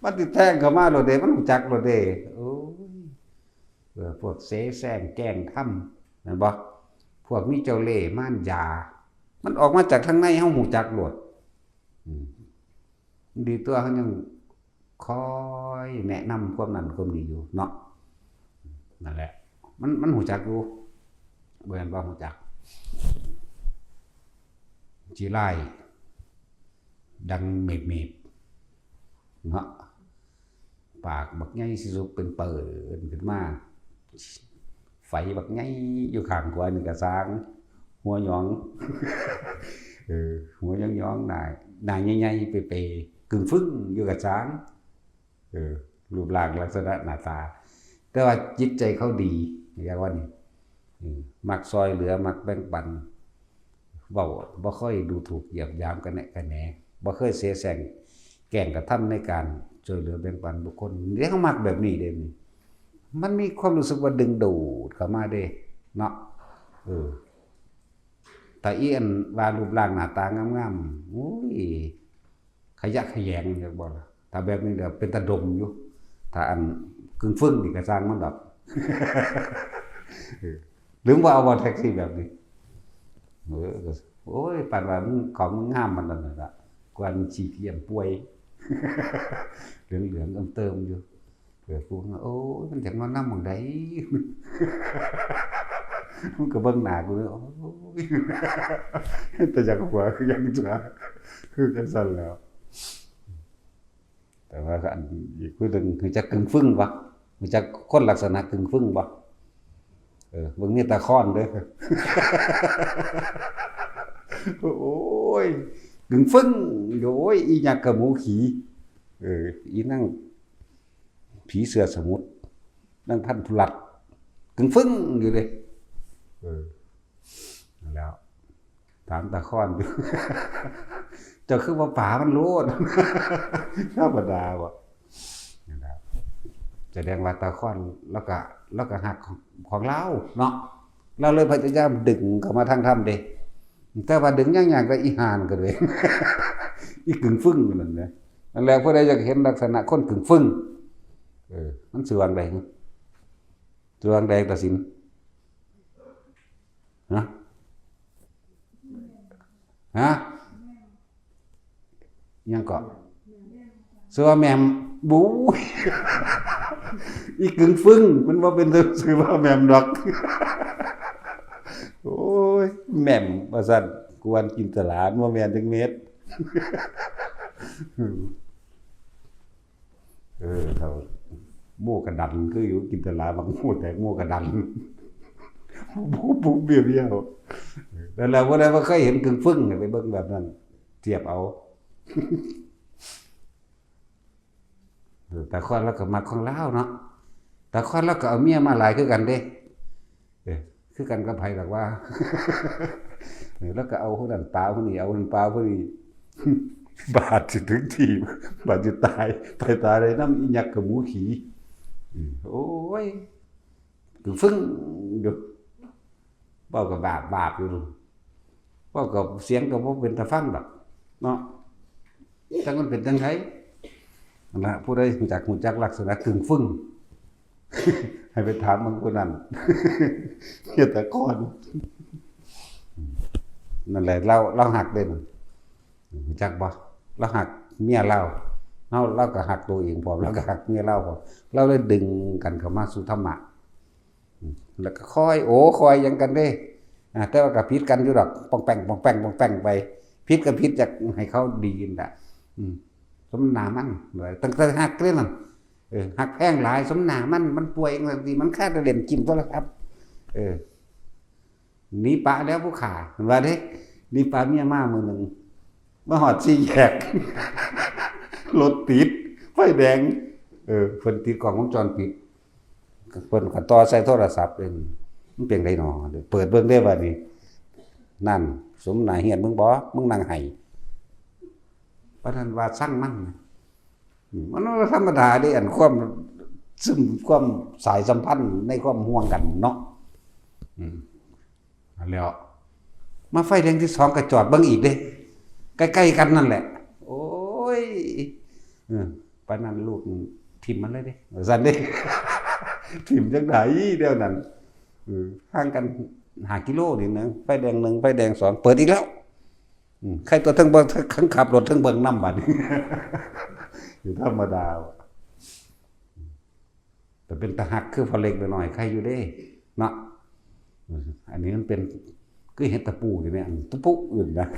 มันสิแทงเข้ามาโลดเด้มันรู้จักโลดเด้โอ้ยพวกเสแสร้งแกล้งทำนั่นบ่พวกมีเจ้าเล่ห์ม่านยามันออกมาจากข้างในเฮาหูจักโลดดีตัวเขายังคอยแนะนำความนั้นความนี้อยู่เนาะนั่นแหละมันหูจักอยู่บ่แม่นบ่หูจักจีไล่ดังเมบเนาะปากบักใหญ่สิสุเป็นเปิดขึ้นมาไฟบักใหญ่อยู่ข้างขวานี่ก็สร้างหัวหยองหัวหยองๆหน้าใหญ่ๆเปกึ่งฟึ่งอยู่กับช้างรูปร่างลักษณะหน้าตาแต่ว่าจิตใจเขาดีอย่างว่านี่มักซอยเหลือมักแบ่งปันเว้าบ่ค่อยดูถูกเหยียบยามกันแหนบ่เคยเสแสร้งแกล้งกระทำในการช่วยเหลือแบ่งปันบุคคลเดี๋ยวเขามักแบบนี้เด้มันมีความรู้สึกว่าดึงดูดเข้ามาเด้เนาะแต่อีอันว่ารูปร่างหน้าตางามๆโอ้ยขยะแขยงอยากบอกถ้าแบบนี้เดี๋ยวเป็นตะดมอยู่ถ้าอันกึ่งฟึ่งนี่ก็สร้างมันดอกหรือว่าเอาบอลแท็กซี่แบบนี้โอ้ยปานว่าของงามมันนั่นน่ะกวนฉีกเยี่ยมป่วยเหลืองๆเติมอยู่กูโอ้ยมันจังว่าน้ำหม่องใดมันก็เบิ่งหน้ากูเลยโอ้ยแต่จักหัวคือยังจังคือจังซั่นแล้วแต่ว่าก็อันอีกคือนึงคือจักกึ่งฟึ่งบ่มันจักคนลักษณะกึ่งฟึ่งบ่เบิ่งนี่ตาค้อนเด้อโอ้ยกึ่งฟึ่งโอ้ยอีหยังกะหมูขี้อีนั่งผีเสือสมุทรนั่งพันธุรัตกึ่งฟึ่งอยู่เลยแล้วถามตาค้อนอยู่เจ้าคือว่าป่ามันโลดธรรมดาบ่แสดงว่าตาค้อนแล้วก็หักของเราเนาะเราเลยพยายามดึงเข้ามาทางธรรมเด้แต่ว่าดึงอย่างก็อีหานก็เลยอีกึ่งฟึ่งนั่นแหละนั่นแหละผู้ใดอยากเห็นลักษณะคนกึ่งฟึ่งมันสว่างใดสว่างใดตัดสินฮะยังเกาะเสือแมมบูอีกึ่งฟึ่งมันว่าเป็นเสือแมมดอกโอ้ยแมมว่าซั่นกวนกินตลาดว่าแม่นจังเม็ดเขาโม่กระดันคืออยู่กินตลาดบางโม่แต่โม่กระดันปุ๊บเบี้ยวแต่เราบ่ได้ว่าเคยเห็นกึ่งฟึ่งไปเบิ่งแบบนั้นเทียบเอาแต่คนแล้วก็มักของลาวเนาะแต่คนแล้วก็เอาเมียมาหลายคือกันเด้คือกันกับไผหรอกว่าแล้วก็เอาคนนั้นปลาคนนี้เอาคนปลาคนนี้บาดถึงทีบาดจะตายไปตายเลยน้ำอีหยักกับหมูขี้โอ้ยคือฟึ่งอยู่เว้ากับบาปอยู่เว้ากับเสียงก็บ่เป็นตาฟังดอกเนาะจังมันเป็นจังไดนั่นล่ะผู้ใดรู้จักลักษณะกึ่งฟึ่งให้ไปถามมันคนนั้นเฮ็ดแต่ก่อน นั่นแหละเราหักเด้นจักบ่เราหักเมียเราก็หักตัวเองพร้อมเราก็หักเมียเราพร้อมเราเลยดึงกันเข้ามาสู่ธรรมะแล้วก็คอยยังกันเด้แต่ว่าก็ผิดกันอยู่ดอกป้องแป้งไปผิดก็ผิดจากให้เขาดีน่ะสมนามันตั้งแต่หักเรื่องนั้นหักแพงหลายสมนามันป่วยบางทีมันแค่จะเล่นจิ้มโทรศัพท์หนีปะแล้วผู้ขาว่าเด้หนีปะเมียมามื้อนึงมาหอด4 แยกรถติดไฟแดงเพิ่นติดกล้องวงจรปิดเพิ่นก็ต่อใส่โทรศัพท์เด้มันเป็นไดน้อเปิดเบิ่งได้บัดนี้นั่นสมนาเฮียนมึงบ่มึงนั่งไห้ปานนั้นว่าสั่งมันธรรมดาเด้อันความซึมความสายสัมพันธ์ในความห่วงกันเนาะแล้วมาไฟแดงที่2ก็จอดเบิ่งอีกเด้ใกล้ๆกันนั่นแหละโอ้ยปานนั้นลูกทิ่มมันเลยเด้ซั่นเด้ทิ่มจังได๋เดี๋ยวนั้นห่างกัน5 กิโลนี่นึงไฟแดง1ไฟแดง2เปิดอีกแล้วใครตัวทั้งบ่ทั้งขับรถทั้งเบิ่งนำบัดนี้อยู่ธรรมดาแต่เป็นตะหักคือพอเล็กหน่อยใครอยู่เด้เนาะอันนี้มันเป็นคือเห็ดตะปูนี่แม่ตะปูอื่นนะ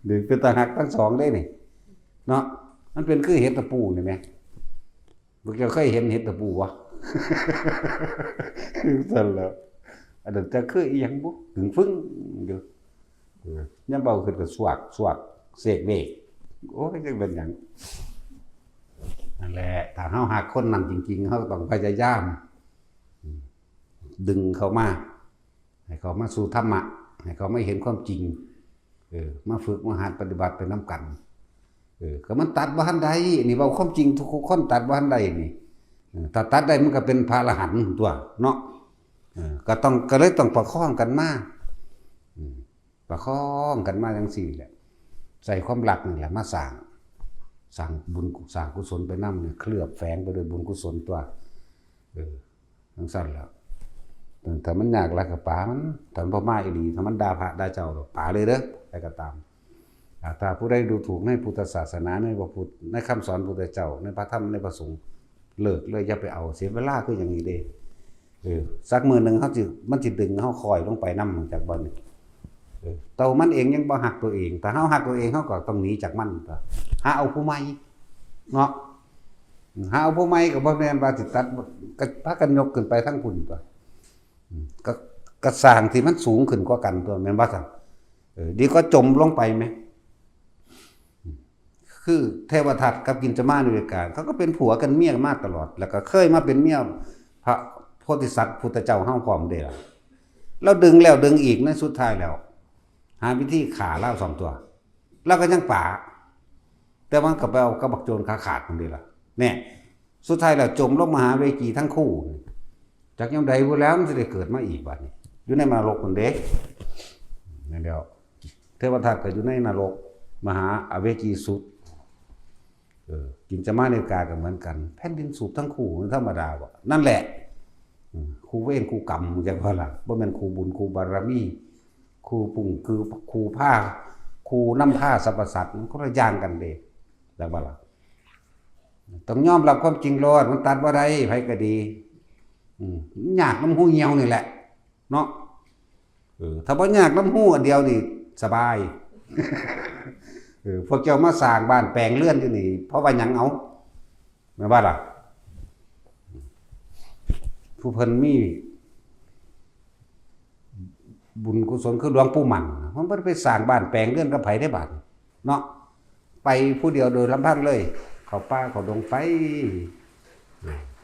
หรือเป็นตะหักทั้งสองได้นี่เนาะมันเป็นคือเห็ดตะปูนี่แม่พวกเจ้าเคยเห็นเห็ดตะปูวะสั่นแล้วอันนั้นจะคืออีหยังบ่ถึงฟึ้งอยู่ยามเบาขึ้นก็สวกเสกเวกโอ้ยจังเป็นหยังนั่นแหละถ้าเฮาหักคนนั้นจริงๆเฮาต้องพยายามดึงเขามาให้เขามาสู่ธรรมะให้เขาไม่เห็นความจริงมาฝึกมาหัดปฏิบัติไปนำกันก็มันตัดบ่ทันใดนี่เว้าความจริงทุกคนตัดบ่ทันใดนี่ถ้าตัดได้มันก็เป็นพระอรหันต์ตัวเนาะก็เลยต้องประคองกันมาประคองกันมาจังซี่แหละใส่ความรักนี่แหละมาสร้างบุญสร้างกุศลไปนำเนี่ยเคลือบแฝงไปด้วยบุญกุศลตัวจังซั่นแล้วถ้ามันยากแล้วก็ป๋ามันถ้ามันบ่มาอีหลีถ้ามันด่าพระด่าเจ้าป๋าเลยเด้อใครก็ตามถ้าผู้ใดดูถูกในพุทธศาสนาในพระพุทธในคำสอนพุทธเจ้าในพระธรรมในพระสงฆ์เลิกเลยอย่าไปเอาเสียเวลาคืออย่างนี้เด้สักมื้อนึงมันสิดึงเฮาคอยลงไปนำจากบ่นี่เต่ามันเองยังบ่ฮักตัวเองถ้าเฮาฮักตัวเองเฮาก็ต้องหนีจากมันหาเอาผู้ใหม่เนาะหาเอาผู้ใหม่ก็บ่แม่นว่าสิตัดก็พากันยกขึ้นไปทั้งพุ่นตัวก็สร้างที่มันสูงขึ้นกว่ากันตัวแม่นบ่ซั่นดีก็จมลงไปมั้ยคือเทวทัตกับกินจมานิเวกาเขาก็เป็นผัวกันเมียมาตลอดแล้วก็เคยมาเป็นเมียพระโพธิสัตว์พุทธเจ้าเฮาพร้อมเด้ล่ะแล้วดึงแล้วดึงอีกในสุดท้ายแล้วหาวิธีฆ่าเล่า2 ตัวแล้วก็ยังป่าแต่มันก็ไปเอากระบักโจรขาขาดนั่นเด้ล่ะเนี่ยสุดท้ายแล้วจมลงมหาเวจีทั้งคู่จากยามใดบ่แล้วมันสิได้เกิดมาอีกบัดนี้อยู่ในนรกนั่นเด้นั่นเดียวเทวทัตก็อยู่ในนรกมหาอเวจีสุดกินจมานิกาก็เหมือนกันแผ่นดินสูบทั้งคู่ธรรมดาบ่นั่นแหละคู่เวรคู่กรรมจังว่าล่ะบ่แม่นคู่บุญคู่บารมีคู่ปุ่งคือคู่ผ้าคู่นำผ้าสรรพสัตว์มันคนละอย่างกันเด้จังว่าล่ะต้องยอมรับความจริงโลดมันตัดบ่ได้ไผก็ดียากน้ำหูเหี่ยวนี่แหละเนาะถ้าบ่ยากน้ำหูอันเดียวนี่สบายพวกเจ้ามาสร้างบ้านแปลงเรือนอยู่นี่เพราะว่าหยังเอาแม่นบ่ล่ะผู้เพิ่นมีบุญกุศลคือหลวงปู่มั่นมันบ่ได้ไปสร้างบ้านแปลงเรือนกับไผได้บาดเนาะไปผู้เดียวโดยลำพังเลยเข้าป่าเข้าดงไฟ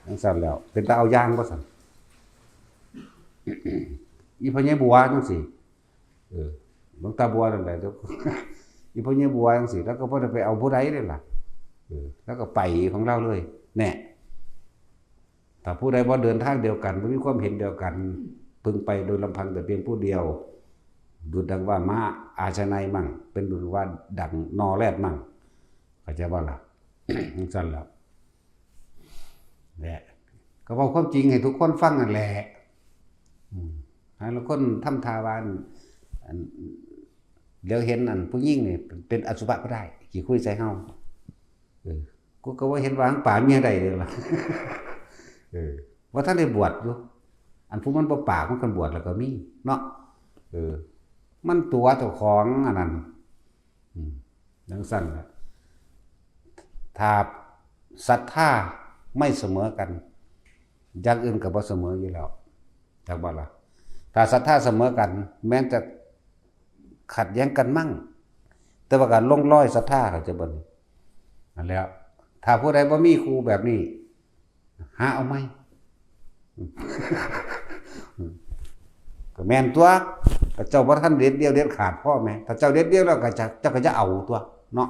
จังซั่นแล้วเป็นตาเอายางบ่ซั่นอีพ่อใหญ่บัวจังซี่หลวงตาบัวนั่นแหละอีพ่อใหญ่บัวจังซี่แล้วก็บ่ได้ไปเอาผู้ใดเด้ล่ะแล้วก็ไปของเราเลยแน่ถ้าผู้ใดบ่เดินทางเดียวกันบ่มีความเห็นเดียวกันพึงไปโดยลำพังแต่เพียงผู้เดียวดุจดังว่าม้าอาชนัยมั่งเป็นดุจว่าดังนอแรดมั่งเข้าใจบ่ล่ะจังซั่นแล้วแหละก็เว้าความจริงให้ทุกคนฟังนั่นแหละให้ทุกคนทำทาวาน อันเดี๋ยวเห็นอันผู้หญิงนี่เป็นอสุภะก็ได้ขี้คุยใส่เฮากูก็ว่าเห็นวางป่าเมียใดเลยล่ะว่าท่านได้บวชอยู่อันผู้มันบ่ปากมันกันบวชแล้วก็มีเนาะมันตัวเจ้าของอันนั้นดังสั้นล่ะถ้าศรัทธาไม่เสมอกันอย่างอื่นก็บ่เสมออยู่แล้วจักบ่ล่ะถ้าศรัทธาเสมอกันแม้จะขัดแย้งกันมั่งแต่ว่าการลงร้อยศรัทธาเขาจะบ่นั่นแล้วถ้าผู้ใดบ่มีครูแบบนี้หาเอาไหมก็แม่นตัวเจ้าบ่ทันเด็ดเดียวเด็ดขาดพ่อแม่ถ้าเจ้าเด็ดเดียวแล้วก็เจ้าก็จะเอาตัวเนาะ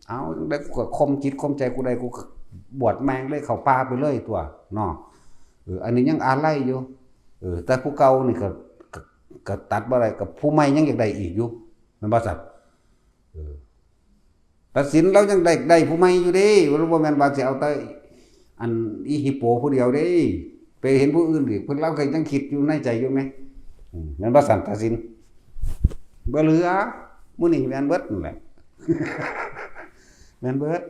เอาได้กูก็คมจิตคมใจกูได้กูบวชแมงเลยเข้าป่าไปเลยตัวเนาะอันนี้ยังอาลัยอยู่แต่ผู้เก่านี่ก็ตัดบ่ได้กับผู้ใหม่ยังอยากได้อีกอยู่มันบ่สัตว์ตัดสินเรายังได้ผู้ใหม่อยู่เด้บ่แม่นว่าสิเอาแต่อันอีฮิปโปผู้เดียวเด้ไปเห็นผู้อื่นอีกเพิ่นเราก็ยังคิดอยู่ในใจอยู่แม่แม่นบ่สั่นตัดสินบ่เหลือมื้อนี้แม่นเบิดนั่นแหละแม่นเบิด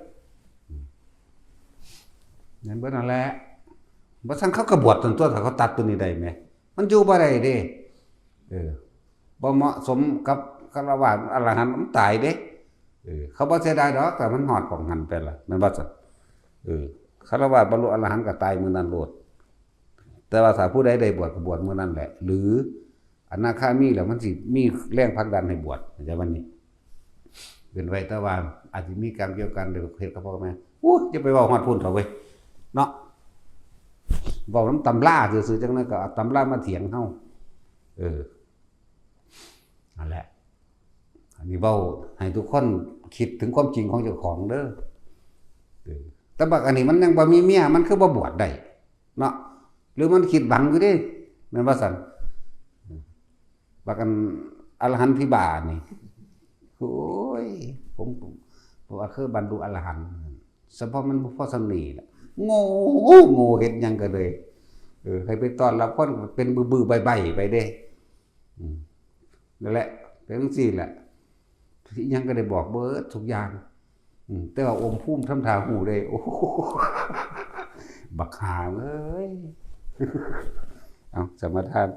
นั่นแหละบ่ซั่นเขาก็บวชจนตัวถ้าเขาตัดตัวนี้ได้แม่มันอยู่บ่ได้เด้บ่เหมาะสมกับฆราวาสอรหันต์มันตายเด้เขาบ่เสียดายดอกแต่มันฮอดของหันไปล่ะแม่นบ่ซั่นฆราวาสบรรลุอรหันต์ก็ตายมื้อนั้นโลดแต่ว่าถ้าผู้ใดได้บวชก็บวชมื้อนั้นแหละหรืออนาคามีแล้วมันสิมีแรงผลักดันให้บวชในวันนี้เป็นไว้แต่ว่าอาจสิมีกรรมเกี่ยวกันเดี๋ยวเฮ็ดกับพ่อแม่จะไปเว้าฮอดพุ่นเถอะเว้ยเนาะเว้านำตำราซื่อๆจังนั้นก็เอาตำรามาเถียงเฮานั่นแหละอันนี้เว้าให้ทุกคนคิดถึงความจริงของเจ้าของเด้อแต่บักอันนี้มันยังบ่มีเมียมันคือบ่บวชได้เนาะหรือมันคิดบังอยู่เด้แม่นว่าซั่นบักอันอรหันต์พิบาลนี่โอ้ยผมว่าคือบรรลุอรหันต์เฉพาะมันบ่พอสำนีล่ะโง่เฮ็ดหยังก็เลยให้ไปต้อนรับคนเป็นบื้อๆใบๆไปเด้นั่นแหละเป็นจังซี่แหละยังก็ได้บอกเบิดทุกอย่างแต่ว่าอมภูมิทำท่าหูได้โอ้บักหาเอ้ยเอาสมทาน